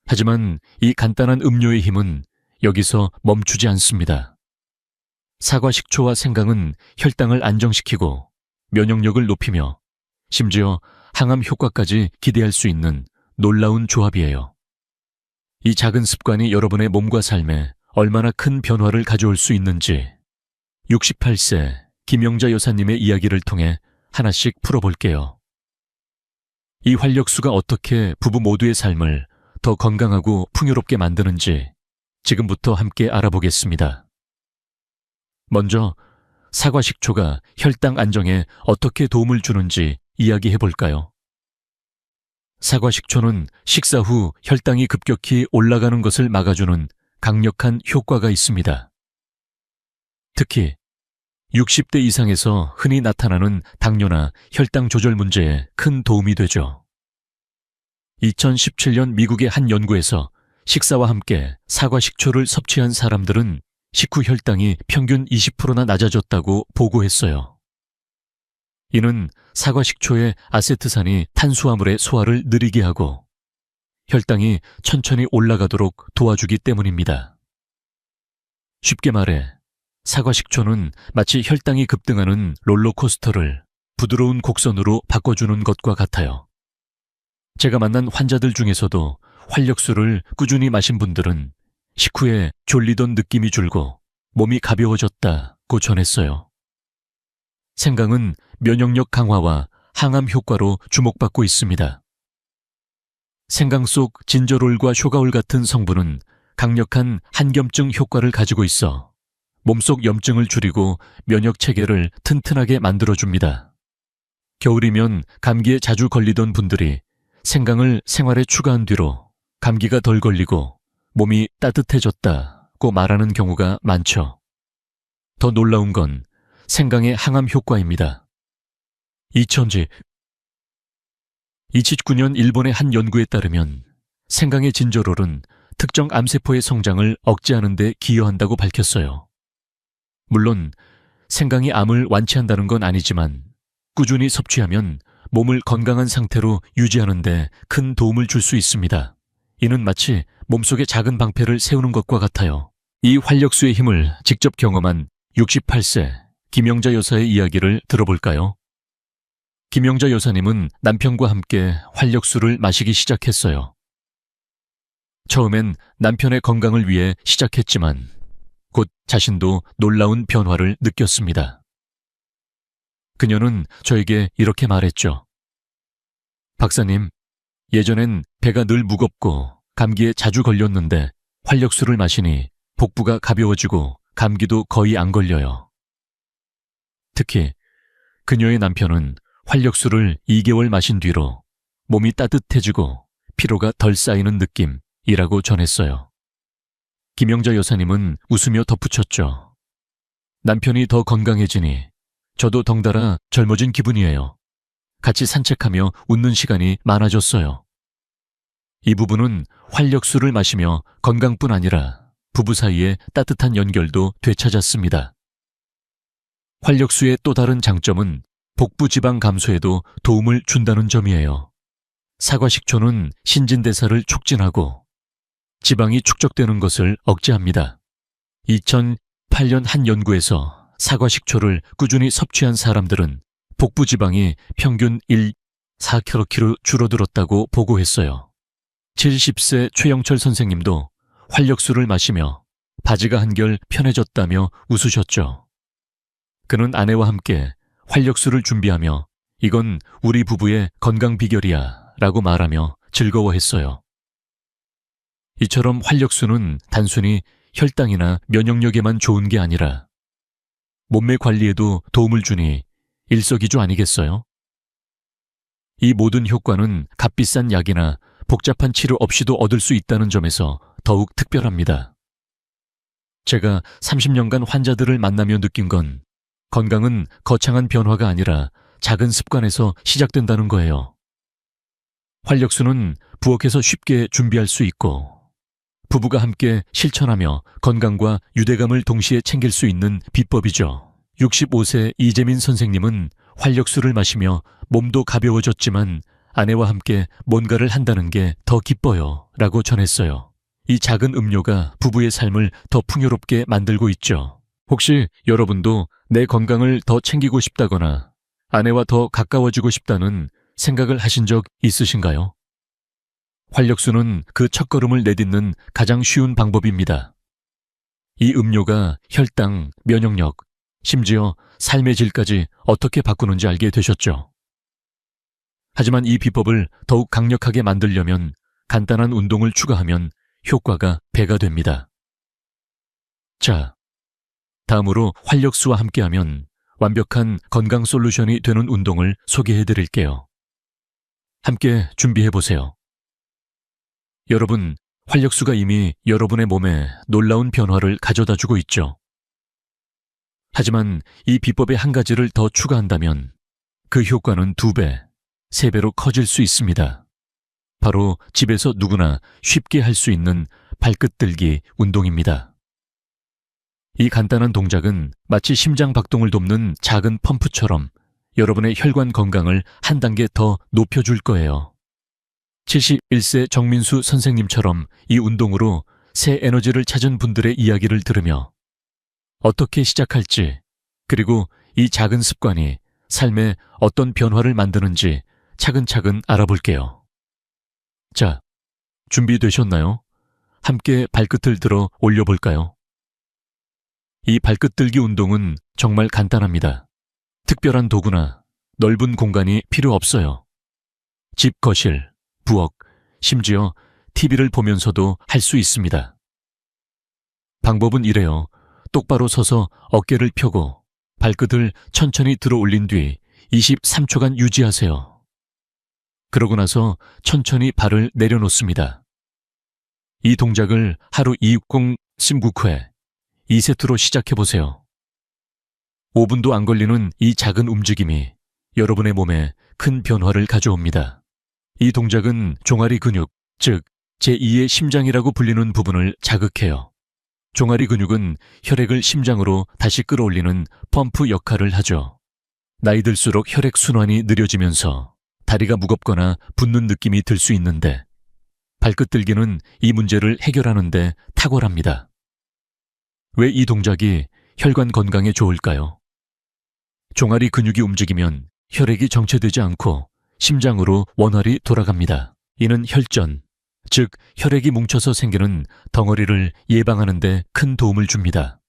하지만 이 간단한 음료의 힘은 여기서 멈추지 않습니다. 사과식초와 생강은 혈당을 안정시키고 면역력을 높이며 심지어 항암 효과까지 기대할 수 있는 놀라운 조합이에요. 이 작은 습관이 여러분의 몸과 삶에 얼마나 큰 변화를 가져올 수 있는지 68세 김영자 여사님의 이야기를 통해 하나씩 풀어볼게요. 이 활력수가 어떻게 부부 모두의 삶을 더 건강하고 풍요롭게 만드는지 지금부터 함께 알아보겠습니다. 먼저 사과식초가 혈당 안정에 어떻게 도움을 주는지 이야기해볼까요? 사과식초는 식사 후 혈당이 급격히 올라가는 것을 막아주는 강력한 효과가 있습니다. 특히 60대 이상에서 흔히 나타나는 당뇨나 혈당 조절 문제에 큰 도움이 되죠. 2017년 미국의 한 연구에서 식사와 함께 사과식초를 섭취한 사람들은 식후 혈당이 평균 20%나 낮아졌다고 보고했어요. 이는 사과식초의 아세트산이 탄수화물의 소화를 느리게 하고 혈당이 천천히 올라가도록 도와주기 때문입니다. 쉽게 말해 사과식초는 마치 혈당이 급등하는 롤러코스터를 부드러운 곡선으로 바꿔주는 것과 같아요. 제가 만난 환자들 중에서도 활력수를 꾸준히 마신 분들은 식후에 졸리던 느낌이 줄고 몸이 가벼워졌다고 전했어요. 생강은 면역력 강화와 항암 효과로 주목받고 있습니다. 생강 속 진저롤과 쇼가올 같은 성분은 강력한 항염증 효과를 가지고 있어 몸속 염증을 줄이고 면역 체계를 튼튼하게 만들어줍니다. 겨울이면 감기에 자주 걸리던 분들이 생강을 생활에 추가한 뒤로 감기가 덜 걸리고 몸이 따뜻해졌다고 말하는 경우가 많죠. 더 놀라운 건 생강의 항암 효과입니다. 2019년 일본의 한 연구에 따르면 생강의 진저롤은 특정 암세포의 성장을 억제하는 데 기여한다고 밝혔어요. 물론 생강이 암을 완치한다는 건 아니지만 꾸준히 섭취하면 몸을 건강한 상태로 유지하는 데 큰 도움을 줄 수 있습니다. 이는 마치 몸속에 작은 방패를 세우는 것과 같아요. 이 활력수의 힘을 직접 경험한 68세 김영자 여사의 이야기를 들어볼까요? 김영자 여사님은 남편과 함께 활력수를 마시기 시작했어요. 처음엔 남편의 건강을 위해 시작했지만 곧 자신도 놀라운 변화를 느꼈습니다. 그녀는 저에게 이렇게 말했죠. 박사님, 예전엔 배가 늘 무겁고 감기에 자주 걸렸는데 활력수를 마시니 복부가 가벼워지고 감기도 거의 안 걸려요. 특히 그녀의 남편은 활력수를 2개월 마신 뒤로 몸이 따뜻해지고 피로가 덜 쌓이는 느낌이라고 전했어요. 김영자 여사님은 웃으며 덧붙였죠. 남편이 더 건강해지니 저도 덩달아 젊어진 기분이에요. 같이 산책하며 웃는 시간이 많아졌어요. 이 부부는 활력수를 마시며 건강뿐 아니라 부부 사이에 따뜻한 연결도 되찾았습니다. 활력수의 또 다른 장점은 복부 지방 감소에도 도움을 준다는 점이에요. 사과식초는 신진대사를 촉진하고 지방이 축적되는 것을 억제합니다. 2008년 한 연구에서 사과식초를 꾸준히 섭취한 사람들은 복부 지방이 평균 1.4kg 줄어들었다고 보고했어요. 70세 최영철 선생님도 활력수를 마시며 바지가 한결 편해졌다며 웃으셨죠. 그는 아내와 함께 활력수를 준비하며 이건 우리 부부의 건강 비결이야 라고 말하며 즐거워했어요. 이처럼 활력수는 단순히 혈당이나 면역력에만 좋은 게 아니라 몸매 관리에도 도움을 주니 일석이조 아니겠어요? 이 모든 효과는 값비싼 약이나 복잡한 치료 없이도 얻을 수 있다는 점에서 더욱 특별합니다. 제가 30년간 환자들을 만나며 느낀 건 건강은 거창한 변화가 아니라 작은 습관에서 시작된다는 거예요. 활력수는 부엌에서 쉽게 준비할 수 있고 부부가 함께 실천하며 건강과 유대감을 동시에 챙길 수 있는 비법이죠. 65세 이재민 선생님은 활력수를 마시며 몸도 가벼워졌지만 아내와 함께 뭔가를 한다는 게 더 기뻐요 라고 전했어요. 이 작은 음료가 부부의 삶을 더 풍요롭게 만들고 있죠. 혹시 여러분도 내 건강을 더 챙기고 싶다거나 아내와 더 가까워지고 싶다는 생각을 하신 적 있으신가요? 활력수는 그 첫걸음을 내딛는 가장 쉬운 방법입니다. 이 음료가 혈당, 면역력, 심지어 삶의 질까지 어떻게 바꾸는지 알게 되셨죠. 하지만 이 비법을 더욱 강력하게 만들려면 간단한 운동을 추가하면 효과가 배가 됩니다. 자, 다음으로 활력수와 함께하면 완벽한 건강 솔루션이 되는 운동을 소개해 드릴게요. 함께 준비해 보세요. 여러분, 활력수가 이미 여러분의 몸에 놀라운 변화를 가져다 주고 있죠. 하지만 이 비법의 한 가지를 더 추가한다면 그 효과는 2배, 3배로 커질 수 있습니다. 바로 집에서 누구나 쉽게 할 수 있는 발끝 들기 운동입니다. 이 간단한 동작은 마치 심장 박동을 돕는 작은 펌프처럼 여러분의 혈관 건강을 한 단계 더 높여줄 거예요. 71세 정민수 선생님처럼 이 운동으로 새 에너지를 찾은 분들의 이야기를 들으며 어떻게 시작할지, 그리고 이 작은 습관이 삶에 어떤 변화를 만드는지 차근차근 알아볼게요. 자, 준비되셨나요? 함께 발끝을 들어 올려볼까요? 이 발끝 들기 운동은 정말 간단합니다. 특별한 도구나 넓은 공간이 필요 없어요. 집 거실, 부엌, 심지어 TV를 보면서도 할 수 있습니다. 방법은 이래요. 똑바로 서서 어깨를 펴고 발끝을 천천히 들어 올린 뒤 23초간 유지하세요. 그러고 나서 천천히 발을 내려놓습니다. 이 동작을 하루 260-16회 2세트로 시작해보세요. 5분도 안 걸리는 이 작은 움직임이 여러분의 몸에 큰 변화를 가져옵니다. 이 동작은 종아리 근육, 즉 제2의 심장이라고 불리는 부분을 자극해요. 종아리 근육은 혈액을 심장으로 다시 끌어올리는 펌프 역할을 하죠. 나이 들수록 혈액 순환이 느려지면서 다리가 무겁거나 붓는 느낌이 들 수 있는데 발끝 들기는 이 문제를 해결하는 데 탁월합니다. 왜 이 동작이 혈관 건강에 좋을까요? 종아리 근육이 움직이면 혈액이 정체되지 않고 심장으로 원활히 돌아갑니다. 이는 혈전, 즉 혈액이 뭉쳐서 생기는 덩어리를 예방하는 데 큰 도움을 줍니다.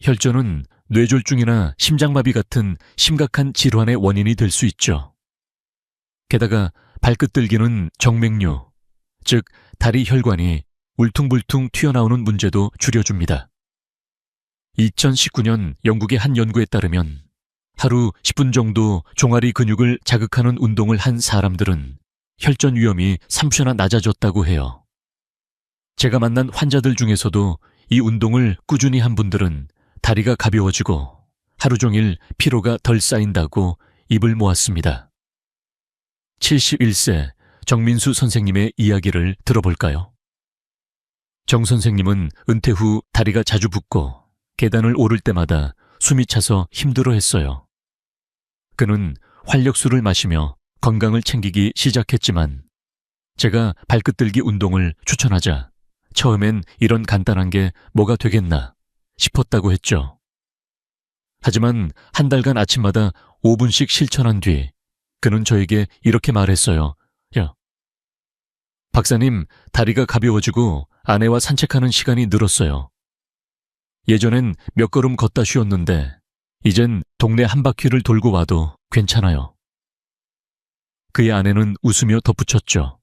혈전은 뇌졸중이나 심장마비 같은 심각한 질환의 원인이 될 수 있죠. 게다가 발끝 들기는 정맥류, 즉 다리 혈관이 울퉁불퉁 튀어나오는 문제도 줄여줍니다. 2019년 영국의 한 연구에 따르면 하루 10분 정도 종아리 근육을 자극하는 운동을 한 사람들은 혈전 위험이 3초나 낮아졌다고 해요. 제가 만난 환자들 중에서도 이 운동을 꾸준히 한 분들은 다리가 가벼워지고 하루 종일 피로가 덜 쌓인다고 입을 모았습니다. 71세 정민수 선생님의 이야기를 들어볼까요? 정 선생님은 은퇴 후 다리가 자주 붓고 계단을 오를 때마다 숨이 차서 힘들어했어요. 그는 활력수를 마시며 건강을 챙기기 시작했지만 제가 발끝 들기 운동을 추천하자 처음엔 이런 간단한 게 뭐가 되겠나 싶었다고 했죠. 하지만 한 달간 아침마다 5분씩 실천한 뒤 그는 저에게 이렇게 말했어요. 야, 박사님, 다리가 가벼워지고 아내와 산책하는 시간이 늘었어요. 예전엔 몇 걸음 걷다 쉬었는데 이젠 동네 한 바퀴를 돌고 와도 괜찮아요. 그의 아내는 웃으며 덧붙였죠.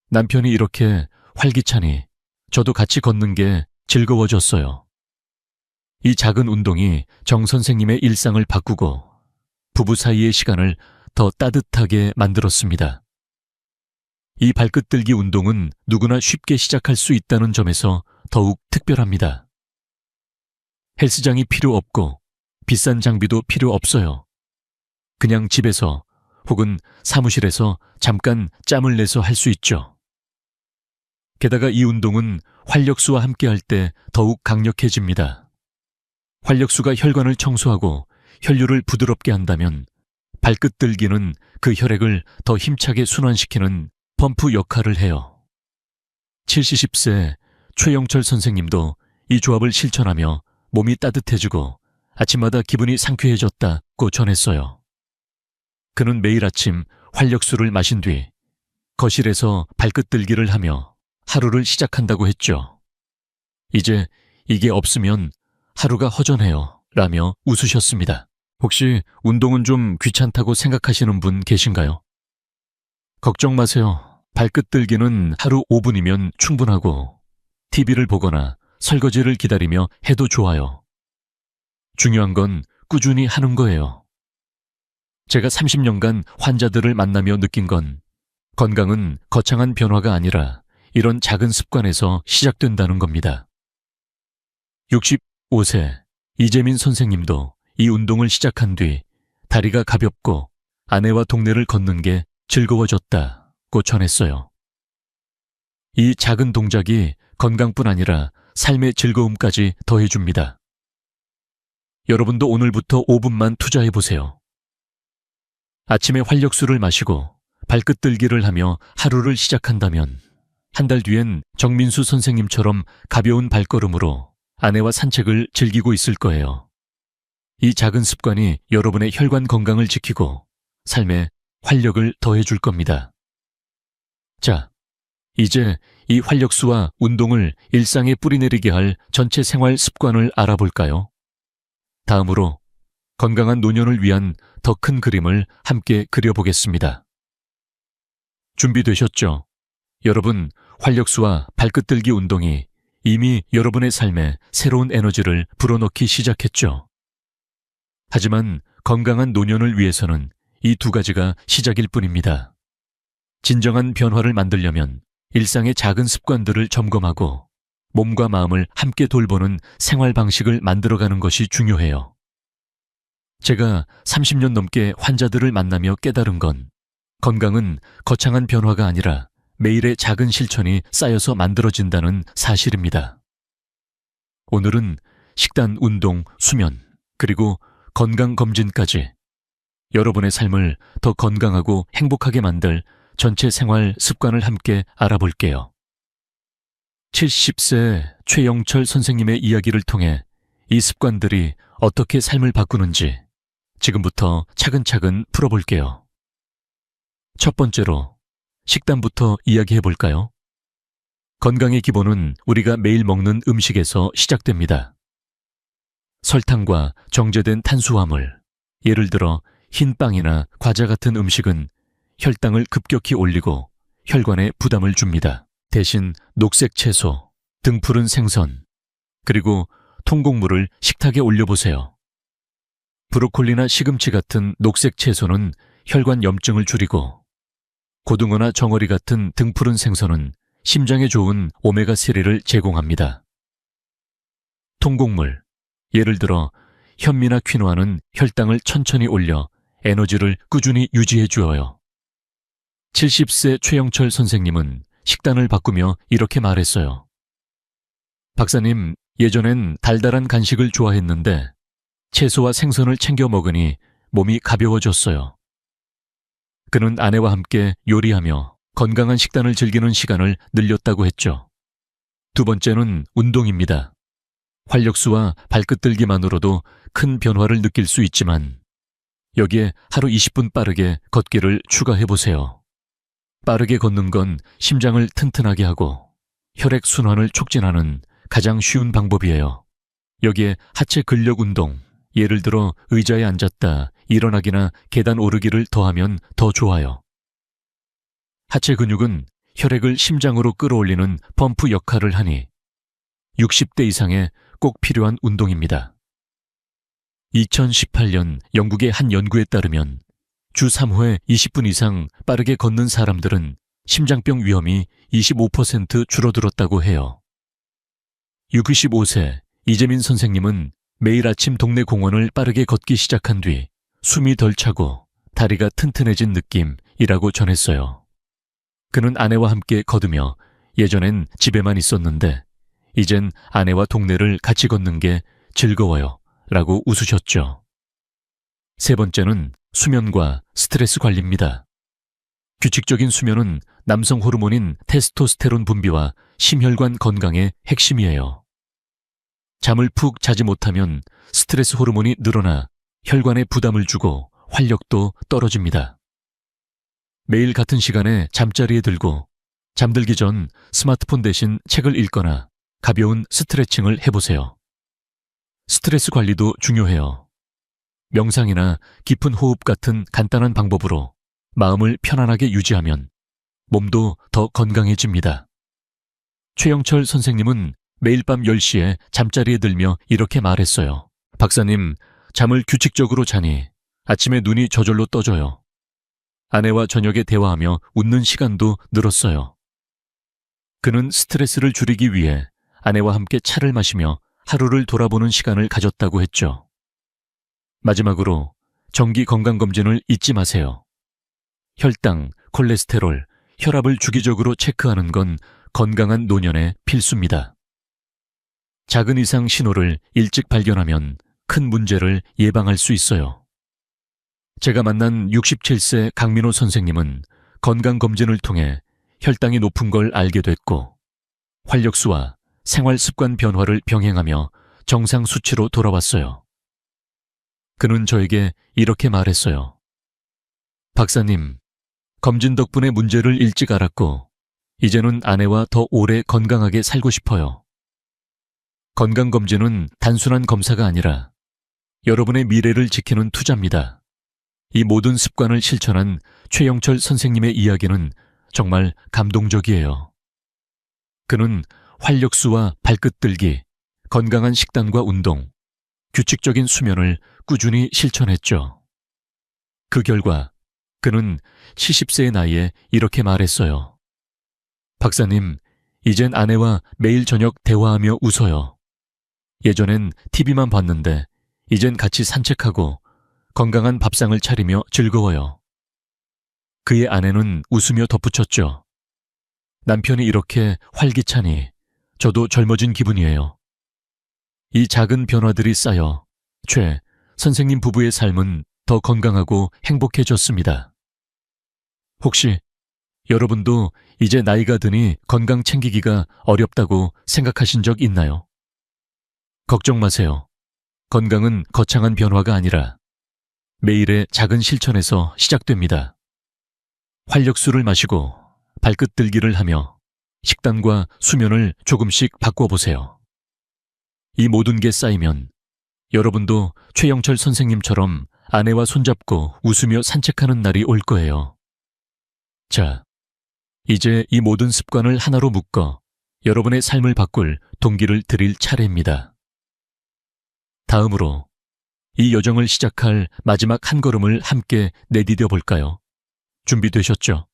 남편이 이렇게 활기차니 저도 같이 걷는 게 즐거워졌어요. 이 작은 운동이 정 선생님의 일상을 바꾸고 부부 사이의 시간을 더 따뜻하게 만들었습니다. 이 발끝 들기 운동은 누구나 쉽게 시작할 수 있다는 점에서 더욱 특별합니다. 헬스장이 필요 없고 비싼 장비도 필요 없어요. 그냥 집에서 혹은 사무실에서 잠깐 짬을 내서 할 수 있죠. 게다가 이 운동은 활력수와 함께 할 때 더욱 강력해집니다. 활력수가 혈관을 청소하고 혈류를 부드럽게 한다면 발끝 들기는 그 혈액을 더 힘차게 순환시키는 펌프 역할을 해요. 70세 최영철 선생님도 이 조합을 실천하며 몸이 따뜻해지고 아침마다 기분이 상쾌해졌다고 전했어요. 그는 매일 아침 활력수를 마신 뒤 거실에서 발끝 들기를 하며 하루를 시작한다고 했죠. 이제 이게 없으면 하루가 허전해요 라며 웃으셨습니다. 혹시 운동은 좀 귀찮다고 생각하시는 분 계신가요? 걱정 마세요. 발끝 들기는 하루 5분이면 충분하고 TV를 보거나 설거지를 기다리며 해도 좋아요. 중요한 건 꾸준히 하는 거예요. 제가 30년간 환자들을 만나며 느낀 건 건강은 거창한 변화가 아니라 이런 작은 습관에서 시작된다는 겁니다. 65세 이재민 선생님도 이 운동을 시작한 뒤 다리가 가볍고 아내와 동네를 걷는 게 즐거워졌다고 전했어요. 이 작은 동작이 건강뿐 아니라 삶의 즐거움까지 더해줍니다. 여러분도 오늘부터 5분만 투자해보세요. 아침에 활력수를 마시고 발끝 들기를 하며 하루를 시작한다면 한 달 뒤엔 정민수 선생님처럼 가벼운 발걸음으로 아내와 산책을 즐기고 있을 거예요. 이 작은 습관이 여러분의 혈관 건강을 지키고 삶에 활력을 더해줄 겁니다. 자, 이제 이 활력수와 운동을 일상에 뿌리내리게 할 전체 생활 습관을 알아볼까요? 다음으로 건강한 노년을 위한 더 큰 그림을 함께 그려보겠습니다. 준비되셨죠? 여러분, 활력수와 발끝 들기 운동이 이미 여러분의 삶에 새로운 에너지를 불어넣기 시작했죠. 하지만 건강한 노년을 위해서는 이 두 가지가 시작일 뿐입니다. 진정한 변화를 만들려면 일상의 작은 습관들을 점검하고 몸과 마음을 함께 돌보는 생활 방식을 만들어가는 것이 중요해요. 제가 30년 넘게 환자들을 만나며 깨달은 건 건강은 거창한 변화가 아니라 매일의 작은 실천이 쌓여서 만들어진다는 사실입니다. 오늘은 식단, 운동, 수면, 그리고 건강검진까지 여러분의 삶을 더 건강하고 행복하게 만들 전체 생활 습관을 함께 알아볼게요. 70세 최영철 선생님의 이야기를 통해 이 습관들이 어떻게 삶을 바꾸는지 지금부터 차근차근 풀어볼게요. 첫 번째로 식단부터 이야기해 볼까요? 건강의 기본은 우리가 매일 먹는 음식에서 시작됩니다. 설탕과 정제된 탄수화물, 예를 들어 흰 빵이나 과자 같은 음식은 혈당을 급격히 올리고 혈관에 부담을 줍니다. 대신 녹색 채소, 등푸른 생선, 그리고 통곡물을 식탁에 올려보세요. 브로콜리나 시금치 같은 녹색 채소는 혈관 염증을 줄이고 고등어나 정어리 같은 등푸른 생선은 심장에 좋은 오메가3를 제공합니다. 통곡물, 예를 들어 현미나 퀴노아는 혈당을 천천히 올려 에너지를 꾸준히 유지해 주어요. 70세 최영철 선생님은 식단을 바꾸며 이렇게 말했어요. 박사님, 예전엔 달달한 간식을 좋아했는데 채소와 생선을 챙겨 먹으니 몸이 가벼워졌어요. 그는 아내와 함께 요리하며 건강한 식단을 즐기는 시간을 늘렸다고 했죠. 두 번째는 운동입니다. 활력수와 발끝들기만으로도 큰 변화를 느낄 수 있지만 여기에 하루 20분 빠르게 걷기를 추가해보세요. 빠르게 걷는 건 심장을 튼튼하게 하고 혈액순환을 촉진하는 가장 쉬운 방법이에요. 여기에 하체 근력 운동, 예를 들어 의자에 앉았다 일어나기나 계단 오르기를 더하면 더 좋아요. 하체 근육은 혈액을 심장으로 끌어올리는 펌프 역할을 하니 60대 이상에 꼭 필요한 운동입니다. 2018년 영국의 한 연구에 따르면 주 3회 20분 이상 빠르게 걷는 사람들은 심장병 위험이 25% 줄어들었다고 해요. 65세 이재민 선생님은 매일 아침 동네 공원을 빠르게 걷기 시작한 뒤 숨이 덜 차고 다리가 튼튼해진 느낌이라고 전했어요. 그는 아내와 함께 걸으며 예전엔 집에만 있었는데 이젠 아내와 동네를 같이 걷는 게 즐거워요 라고 웃으셨죠. 세 번째는 수면과 스트레스 관리입니다. 규칙적인 수면은 남성 호르몬인 테스토스테론 분비와 심혈관 건강의 핵심이에요. 잠을 푹 자지 못하면 스트레스 호르몬이 늘어나 혈관에 부담을 주고 활력도 떨어집니다. 매일 같은 시간에 잠자리에 들고 잠들기 전 스마트폰 대신 책을 읽거나 가벼운 스트레칭을 해보세요. 스트레스 관리도 중요해요. 명상이나 깊은 호흡 같은 간단한 방법으로 마음을 편안하게 유지하면 몸도 더 건강해집니다. 최영철 선생님은 매일 밤 10시에 잠자리에 들며 이렇게 말했어요. 박사님, 잠을 규칙적으로 자니 아침에 눈이 저절로 떠져요. 아내와 저녁에 대화하며 웃는 시간도 늘었어요. 그는 스트레스를 줄이기 위해 아내와 함께 차를 마시며 하루를 돌아보는 시간을 가졌다고 했죠. 마지막으로 정기 건강검진을 잊지 마세요. 혈당, 콜레스테롤, 혈압을 주기적으로 체크하는 건 건강한 노년의 필수입니다. 작은 이상 신호를 일찍 발견하면 큰 문제를 예방할 수 있어요. 제가 만난 67세 강민호 선생님은 건강검진을 통해 혈당이 높은 걸 알게 됐고 활력수와 생활 습관 변화를 병행하며 정상 수치로 돌아왔어요. 그는 저에게 이렇게 말했어요. 박사님, 검진 덕분에 문제를 일찍 알았고 이제는 아내와 더 오래 건강하게 살고 싶어요. 건강검진은 단순한 검사가 아니라 여러분의 미래를 지키는 투자입니다. 이 모든 습관을 실천한 최영철 선생님의 이야기는 정말 감동적이에요. 그는 활력수와 발끝들기, 건강한 식단과 운동, 규칙적인 수면을 꾸준히 실천했죠. 그 결과 그는 70세의 나이에 이렇게 말했어요. 박사님, 이젠 아내와 매일 저녁 대화하며 웃어요. 예전엔 TV만 봤는데 이젠 같이 산책하고 건강한 밥상을 차리며 즐거워요. 그의 아내는 웃으며 덧붙였죠. 남편이 이렇게 활기차니 저도 젊어진 기분이에요. 이 작은 변화들이 쌓여 최 선생님 부부의 삶은 더 건강하고 행복해졌습니다. 혹시 여러분도 이제 나이가 드니 건강 챙기기가 어렵다고 생각하신 적 있나요? 걱정 마세요. 건강은 거창한 변화가 아니라 매일의 작은 실천에서 시작됩니다. 활력수를 마시고 발끝 들기를 하며 식단과 수면을 조금씩 바꿔보세요. 이 모든 게 쌓이면 여러분도 최영철 선생님처럼 아내와 손잡고 웃으며 산책하는 날이 올 거예요. 자, 이제 이 모든 습관을 하나로 묶어 여러분의 삶을 바꿀 동기를 드릴 차례입니다. 다음으로 이 여정을 시작할 마지막 한 걸음을 함께 내디뎌 볼까요? 준비되셨죠?